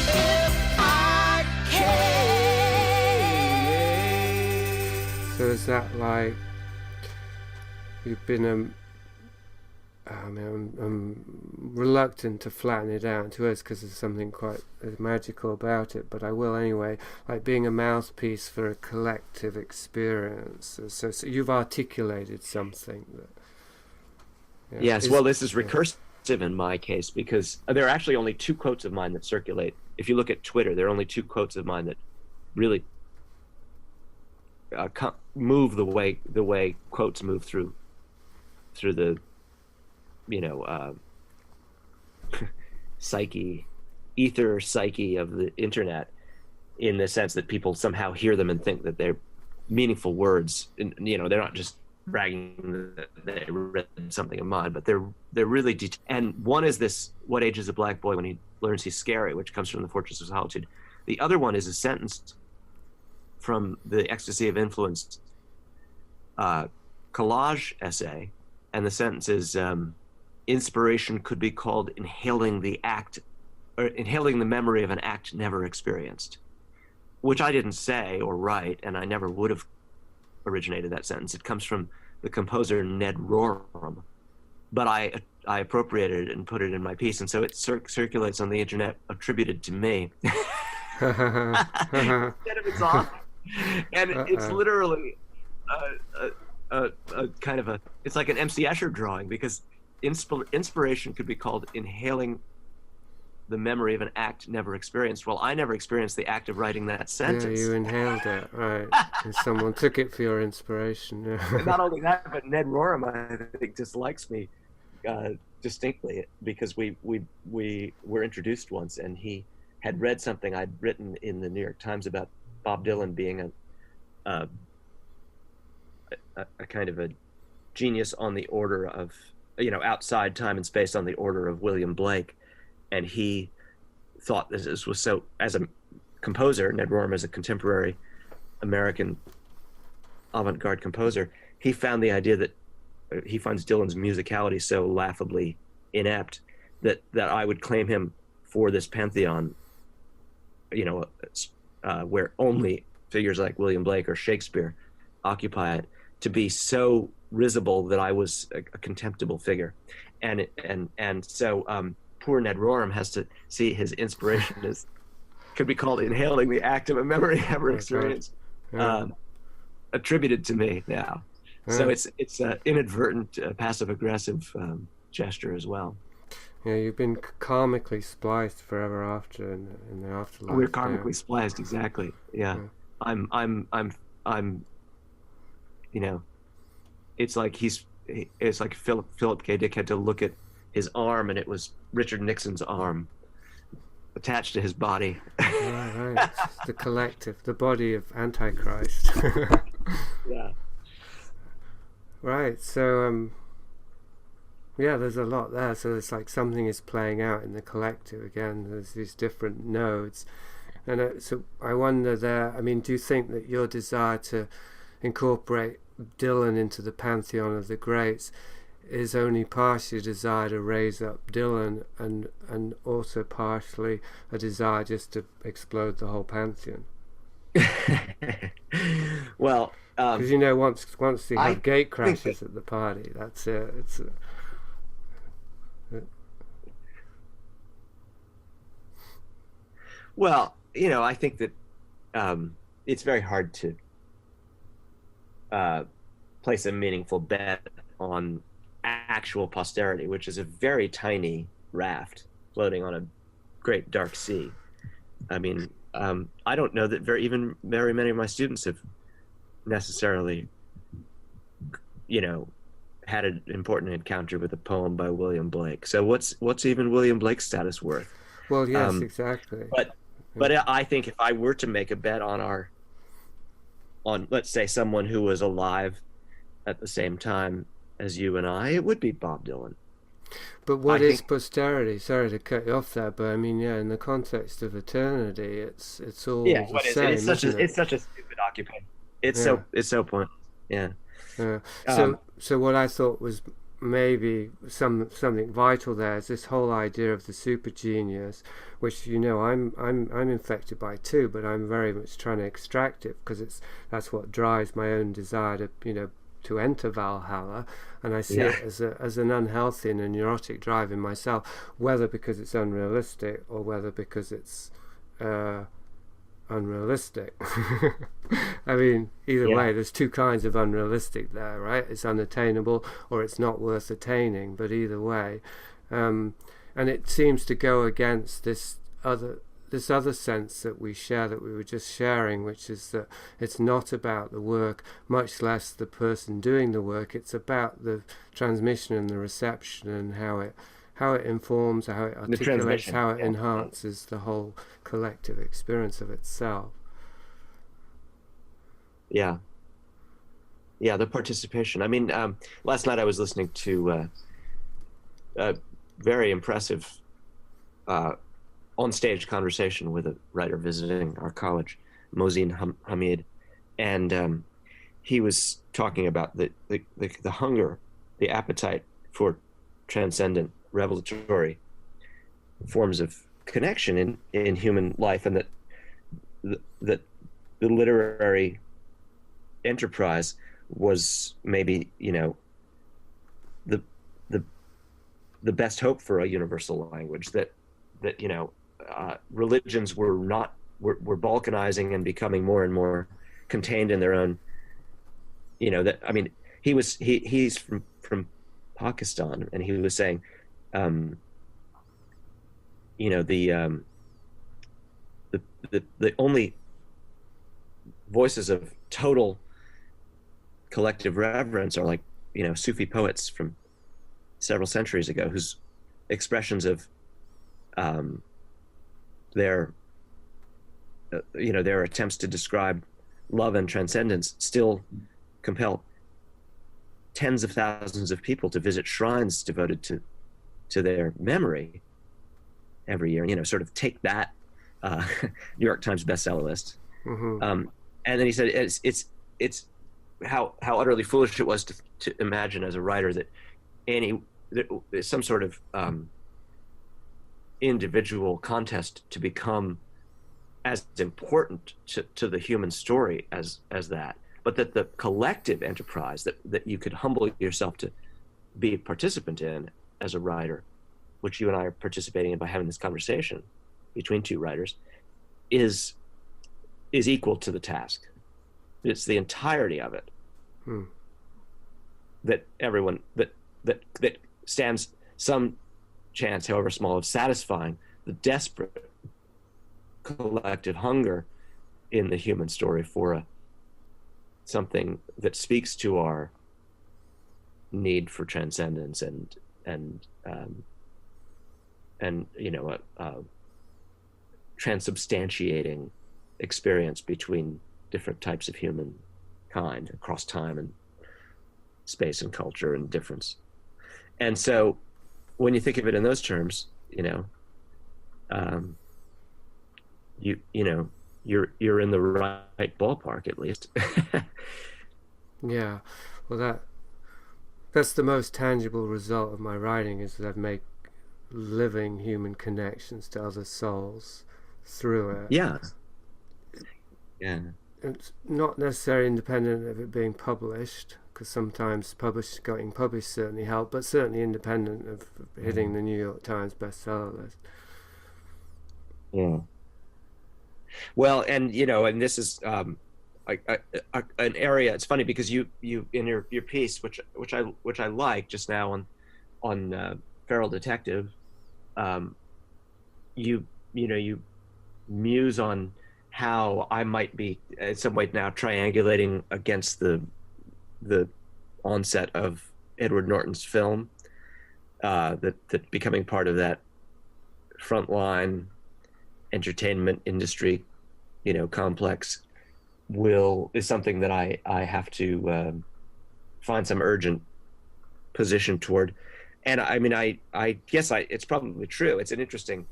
If I can. So is that like you've been I'm reluctant to flatten it out to us because there's something quite magical about it, but I will anyway, like being a mouthpiece for a collective experience. So you've articulated something that... Yes, well, this is recursive in my case, because there are actually only two quotes of mine that circulate. If you look at Twitter, there are only two quotes of mine that really move the way quotes move through the ether psyche of the internet, in the sense that people somehow hear them and think that they're meaningful words, and they're not just bragging that they read something of mine, but they're really and one is this: what age is a black boy when he learns he's scary, which comes from The Fortress of Solitude. The other one is a sentence from the Ecstasy of Influence collage essay, and the sentence is, inspiration could be called inhaling the memory of an act never experienced, which I didn't say or write, and I never would have originated that sentence. It comes from the composer Ned Rorem, but I appropriated it and put it in my piece, and so it circulates on the internet attributed to me instead of its author. And it's literally a kind of it's like an MC Escher drawing, because inspiration could be called inhaling the memory of an act never experienced. Well, I never experienced the act of writing that sentence. Yeah, you inhaled it, right? And someone took it for your inspiration. Yeah. Not only that, but Ned Rorem, I think, dislikes me distinctly, because we were introduced once, and he had read something I'd written in the New York Times about Bob Dylan being a kind of a genius on the order of, outside time and space, on the order of William Blake. And he thought this was so, as a composer, Ned Rorem is a contemporary American avant-garde composer, he found the idea that he finds Dylan's musicality so laughably inept that I would claim him for this pantheon, where only figures like William Blake or Shakespeare occupy it, to be so risible that I was a contemptible figure. And so poor Ned Rorem has to see his inspiration as could be called inhaling the act of a memory never experienced, attributed to me now. So it's an inadvertent passive-aggressive gesture as well. Yeah, you've been karmically spliced forever after in the afterlife. We're karmically spliced, exactly. Yeah. I'm it's like Philip K. Dick had to look at his arm, and it was Richard Nixon's arm attached to his body. Right. The collective, the body of Antichrist. Yeah. Right. So yeah, there's a lot there. So it's like something is playing out in the collective again. There's these different nodes, and so I wonder there. I mean, do you think that your desire to incorporate Dylan into the pantheon of the greats is only partially a desire to raise up Dylan, and also partially a desire just to explode the whole pantheon? Well, because once you have gate crashes at the party, that's it. It's well, I think that it's very hard to place a meaningful bet on actual posterity, which is a very tiny raft floating on a great dark sea. I mean, I don't know that very many of my students have necessarily, had an important encounter with a poem by William Blake. So what's even William Blake's status worth? Well, yes, exactly. But I think if I were to make a bet on let's say someone who was alive at the same time as you and I, it would be Bob Dylan. But what is posterity? Sorry to cut you off there, but I mean, yeah, in the context of eternity, it's all the same. It's such a stupid occupation. It's so pointless. Yeah. So what I thought was maybe something vital there is this whole idea of the super genius, which I'm infected by too, but I'm very much trying to extract it because that's what drives my own desire to enter Valhalla, and I see it as an unhealthy and a neurotic drive in myself, whether because it's unrealistic or whether because it's unrealistic. I mean, either way, there's two kinds of unrealistic there, right? It's unattainable or it's not worth attaining, but either way, and it seems to go against this other sense that we share, that we were just sharing, which is that it's not about the work, much less the person doing the work. It's about the transmission and the reception, and how it informs, how it articulates, how it enhances the whole collective experience of itself. Yeah, the participation. I mean, last night I was listening to a very impressive on-stage conversation with a writer visiting our college, Mohsin Hamid, and he was talking about the hunger, the appetite for transcendent, revelatory forms of connection in human life, and that the literary enterprise was maybe the best hope for a universal language, that religions were balkanizing and becoming more and more contained in their own, that, I mean, he's from Pakistan, and he was saying, the only voices of total collective reverence are like, Sufi poets from several centuries ago, whose expressions of their attempts to describe love and transcendence still compel tens of thousands of people to visit shrines devoted to their memory every year. Sort of take that New York Times bestseller list. Mm-hmm. And then he said it's how utterly foolish it was to imagine as a writer that there's some sort of individual contest to become as important to the human story as that, but that the collective enterprise that you could humble yourself to be a participant in as a writer, which you and I are participating in by having this conversation between two writers, is equal to the task. It's the entirety of it that everyone that stands some chance, however small, of satisfying the desperate collective hunger in the human story for something that speaks to our need for transcendence and a transubstantiating experience between different types of humankind across time and space and culture and difference. And so when you think of it in those terms, you're in the right ballpark, at least. Yeah, well, that's the most tangible result of my writing, is that I've made living human connections to other souls through it. Yeah. It's not necessarily independent of it being published, because sometimes getting published certainly helped, but certainly independent of hitting the New York Times bestseller list. Yeah. Well, and this is an area. It's funny because you in your piece, which I like just now on Feral Detective, you muse on how I might be in some way now triangulating against the onset of Edward Norton's film, that becoming part of that frontline entertainment industry, complex is something that I have to find some urgent position toward. And I mean, I guess it's probably true. It's an interesting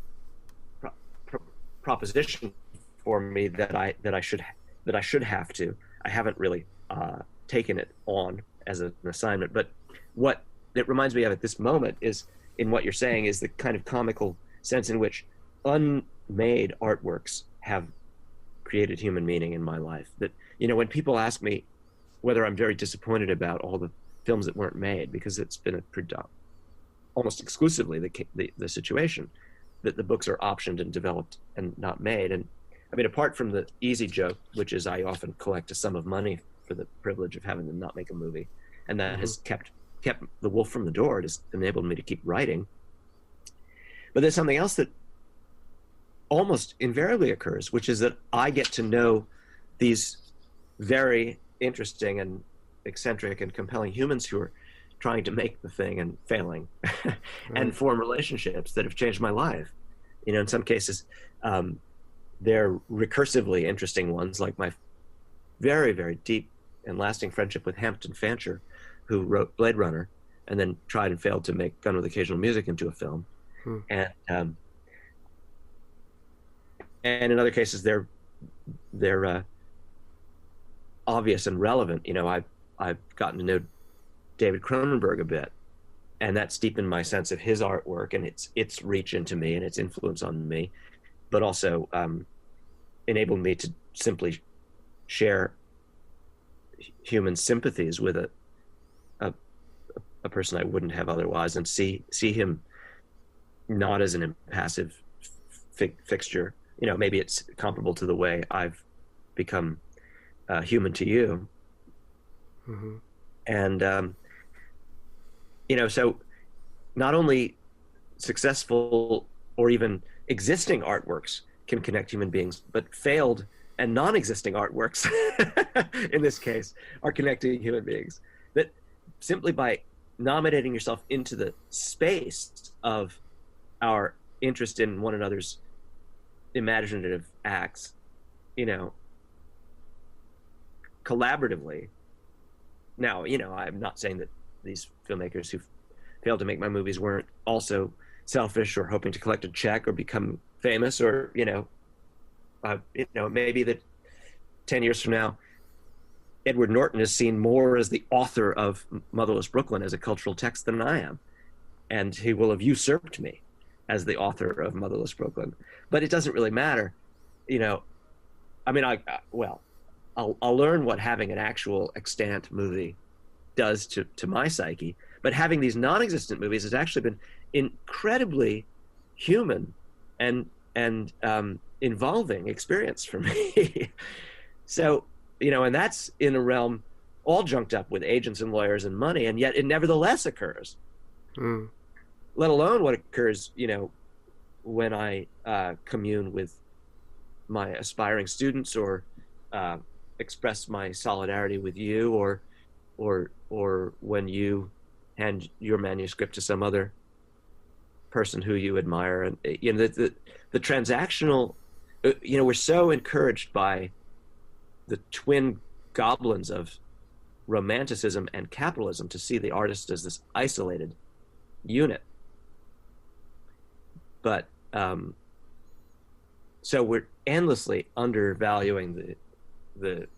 proposition for me that I should have to. I haven't really taken it on as an assignment, but what it reminds me of at this moment is, in what you're saying, is the kind of comical sense in which unmade artworks have created human meaning in my life. That, when people ask me whether I'm very disappointed about all the films that weren't made, because it's been almost exclusively the situation that the books are optioned and developed and not made. And I mean, apart from the easy joke, which is I often collect a sum of money for the privilege of having them not make a movie, and that has kept the wolf from the door. It has enabled me to keep writing. But there's something else that almost invariably occurs, which is that I get to know these very interesting and eccentric and compelling humans who are trying to make the thing and failing, and form relationships that have changed my life. In some cases, they're recursively interesting ones, like my very, very deep and lasting friendship with Hampton Fancher, who wrote Blade Runner and then tried and failed to make Gun with Occasional Music into a film. And in other cases, they're obvious and relevant. I've gotten to know David Cronenberg a bit, and that's deepened my sense of his artwork and its reach into me and its influence on me, but also enabled me to simply share human sympathies with a person I wouldn't have otherwise, and see him not as an impassive fixture. Maybe it's comparable to the way I've become human to you. And so not only successful or even existing artworks can connect human beings, but failed and non-existing artworks in this case are connecting human beings. That simply by nominating yourself into the space of our interest in one another's imaginative acts, collaboratively. Now, I'm not saying that these filmmakers who failed to make my movies weren't also selfish or hoping to collect a check or become famous, or maybe that 10 years from now Edward Norton is seen more as the author of Motherless Brooklyn as a cultural text than I am, and he will have usurped me as the author of Motherless Brooklyn. But it doesn't really matter. I'll learn what having an actual extant movie does to my psyche, but having these non-existent movies has actually been incredibly human and involving experience for me. So, and that's in a realm all junked up with agents and lawyers and money, and yet it nevertheless occurs. Let alone what occurs, when I commune with my aspiring students, or express my solidarity with you, or when you hand your manuscript to some other person who you admire. And the transactional, we're so encouraged by the twin goblins of romanticism and capitalism to see the artist as this isolated unit. But so we're endlessly undervaluing the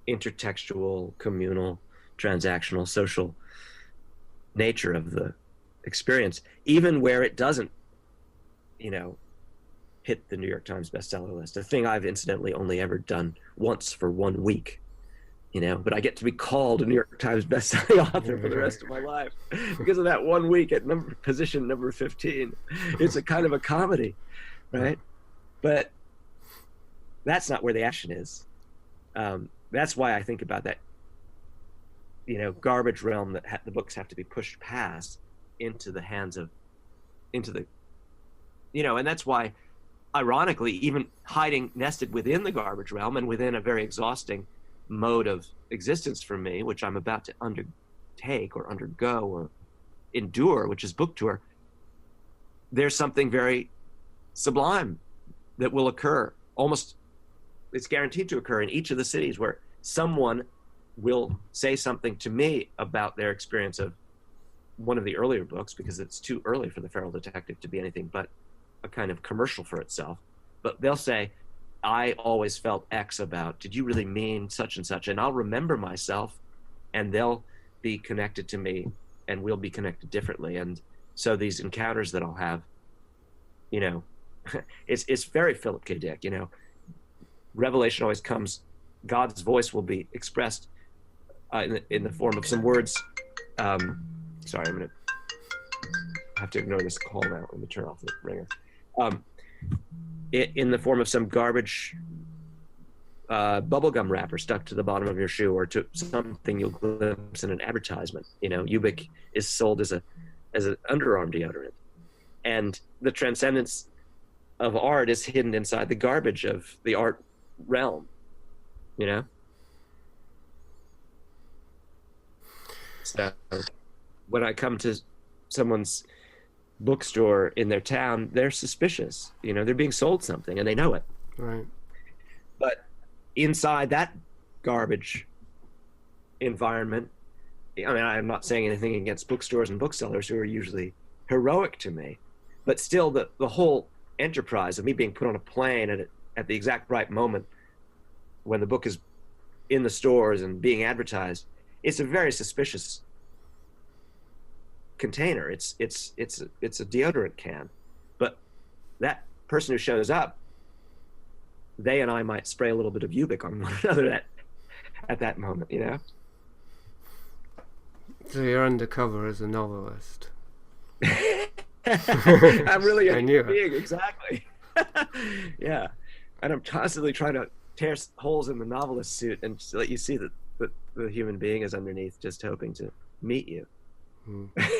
intertextual, communal, transactional, social nature of the experience, even where it doesn't, hit the New York Times bestseller list. A thing I've incidentally only ever done once for 1 week, but I get to be called a New York Times bestselling author for the rest of my life because of that 1 week at position number 15. It's a kind of a comedy, right? But that's not where the action is. That's why I think about that, garbage realm that the books have to be pushed past into the hands of, and that's why, ironically, even hiding nested within the garbage realm and within a very exhausting mode of existence for me, which I'm about to undertake or undergo or endure, which is book tour, there's something very sublime that will occur. Almost, it's guaranteed to occur in each of the cities where someone will say something to me about their experience of one of the earlier books, because it's too early for the Feral Detective to be anything but a kind of commercial for itself. But they'll say, I always felt X about, did you really mean such and such? And I'll remember myself, and they'll be connected to me, and we'll be connected differently. And so these encounters that I'll have, it's very Philip K. Dick, revelation always comes, God's voice will be expressed in the form of some words. Sorry, I'm going to have to ignore this call now. Let me turn off the ringer. In the form of some garbage bubblegum wrapper stuck to the bottom of your shoe, or to something you'll glimpse in an advertisement. Ubic is sold as an underarm deodorant. And the transcendence of art is hidden inside the garbage of the art realm, So when I come to someone's bookstore in their town, they're suspicious. They're being sold something and they know it. Right. But inside that garbage environment, I'm not saying anything against bookstores and booksellers who are usually heroic to me, but still the whole enterprise of me being put on a plane at the exact right moment when the book is in the stores and being advertised, it's a very suspicious container. It's a deodorant can. But that person who shows up, they and I might spray a little bit of Ubic on one another at that moment, So you're undercover as a novelist. I'm really a knew being, exactly. Yeah. And I'm constantly trying to tear holes in the novelist suit and let you see that the human being is underneath, just hoping to meet you.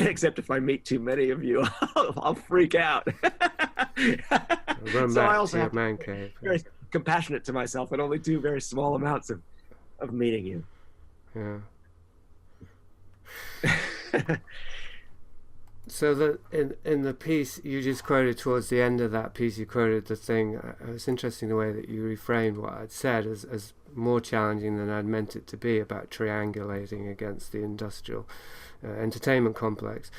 Except if I meet too many of you, I'll freak out. So I also have man cave. Very compassionate to myself and only do very small amounts of meeting you. Yeah. So in the piece you just quoted, towards the end of that piece, you quoted the thing. It was interesting the way that you reframed what I'd said as more challenging than I'd meant it to be, about triangulating against the industrial entertainment complex.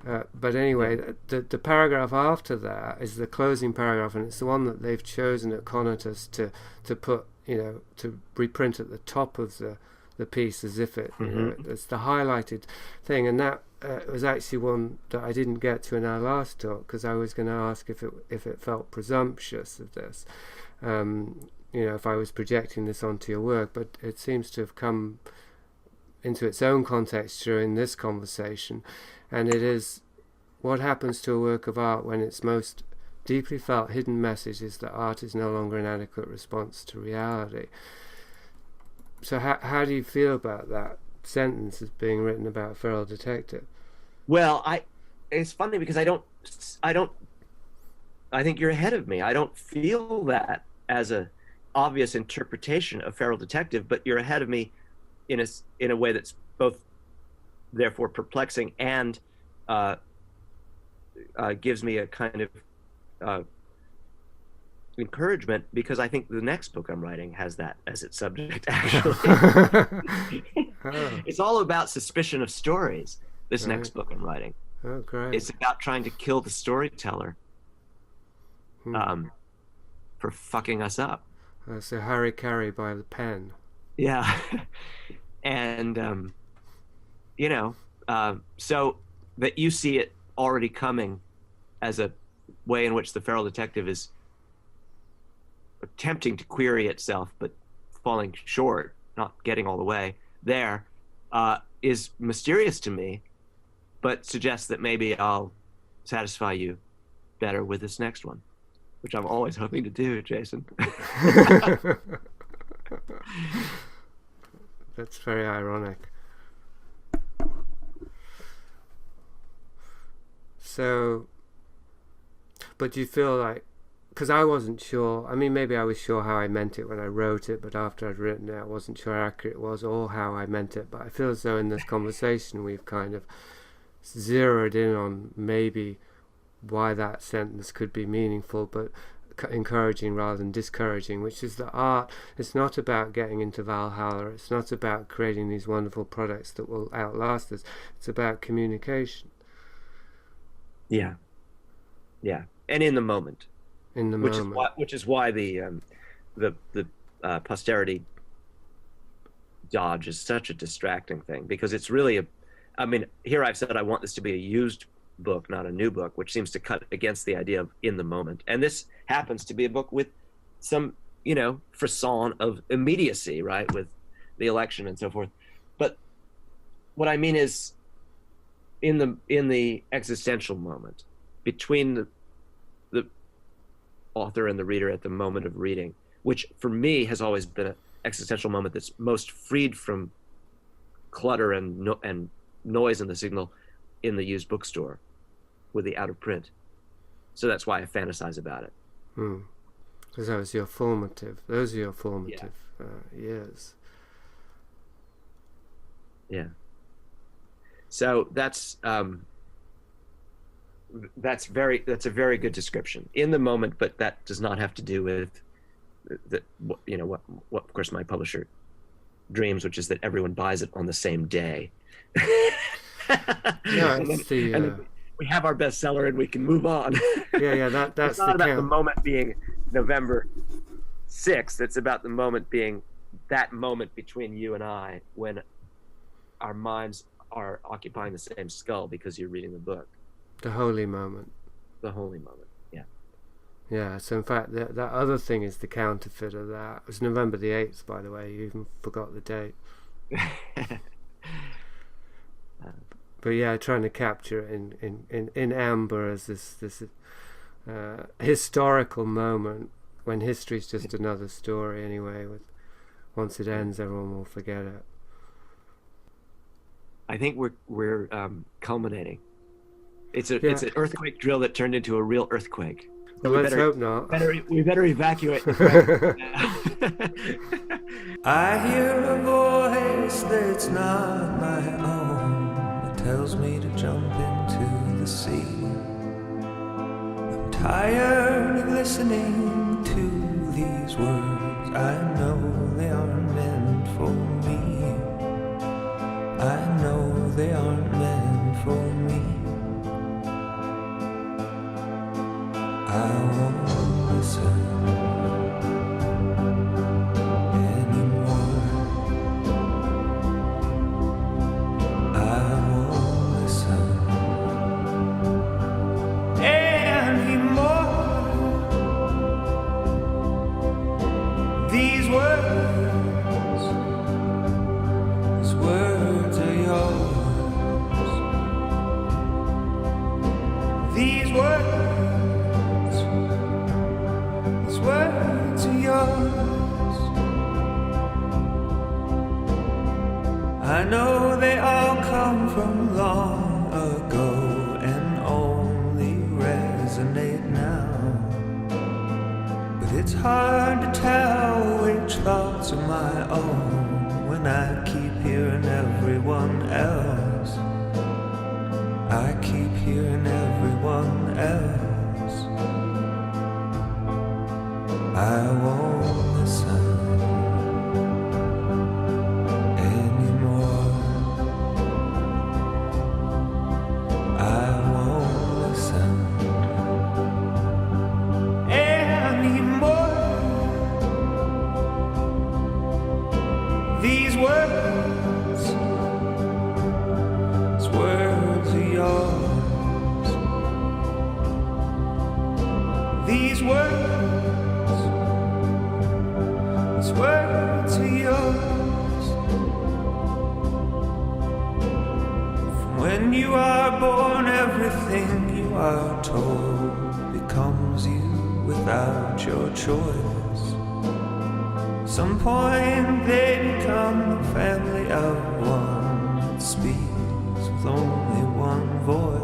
But anyway, the paragraph after that is the closing paragraph, and it's the one that they've chosen at Conatus to put, to reprint at the top of the piece, as if it, it's the highlighted thing. And that was actually one that I didn't get to in our last talk, because I was going to ask if it felt presumptuous of this, if I was projecting this onto your work. But it seems to have come into its own context during this conversation, and it is what happens to a work of art when its most deeply felt hidden message is that art is no longer an adequate response to reality. So how do you feel about that sentence as being written about Feral Detective? Well, it's funny because I think you're ahead of me. I don't feel that as a obvious interpretation of Feral Detective, but you're ahead of me in a way that's both therefore perplexing, and gives me a kind of encouragement, because I think the next book I'm writing has that as its subject, actually. Oh. It's all about suspicion of stories, this Right. next book I'm writing. Oh, great. It's about trying to kill the storyteller for fucking us up. So Harry Carey by the pen. Yeah. And, you know, so that you see it already coming as a way in which the feral detective is attempting to query itself, but falling short, not getting all the way there, is mysterious to me, but suggests that maybe I'll satisfy you better with this next one, which I'm always hoping to do, Jason. That's very ironic. So, but do you feel like, because I wasn't sure, I mean, maybe I was sure how I meant it when I wrote it, but after I'd written it, I wasn't sure how accurate it was or how I meant it. But I feel as though in this conversation we've kind of zeroed in on maybe why that sentence could be meaningful, but encouraging rather than discouraging, which is that art, it's not about getting into Valhalla, it's not about creating these wonderful products that will outlast us, it's about communication. Yeah. And in the moment. In the moment. Which is why the posterity dodge is such a distracting thing, because it's really I mean, here I've said I want this to be a used book, not a new book, which seems to cut against the idea of in the moment. And this happens to be a book with some, you know, frisson of immediacy, right, with the election and so forth. But what I mean is in the existential moment between the author and the reader at the moment of reading, which for me has always been an existential moment that's most freed from clutter and noise in the signal in the used bookstore with the out of print. So that's why I fantasize about it. Because those are your formative years. Yeah. So that's a very good description. In the moment, but that does not have to do with what of course my publisher dreams, which is that everyone buys it on the same day. And we have our bestseller and we can move on. That's it's not about the moment being November 6th. It's about the moment being that moment between you and I when our minds are occupying the same skull because you're reading the book. The holy moment. Yeah, so in fact that other thing is the counterfeit of that. It was November the 8th, by the way. You even forgot the date. But yeah, trying to capture it in amber as this historical moment when history's just another story anyway. Once it ends, everyone will forget it. I think we're culminating. It's an earthquake drill that turned into a real earthquake. Well, let's hope not. We better evacuate. I hear a voice that's not my own. It tells me to jump into the sea. I'm tired of listening to these words. I know they aren't meant for me. I know they aren't meant for me. I won't listen anymore. I won't listen anymore. These words are yours. These words are yours. I know they all come from long ago and only resonate now. But it's hard to tell which thoughts are my own when I keep hearing everyone else. I keep hearing everyone else. I won't listen anymore. I won't listen anymore. These words are yours. These words are yours. From when you are born, everything you are told becomes you without your choice. At some point they become the family of one that speaks with only one voice.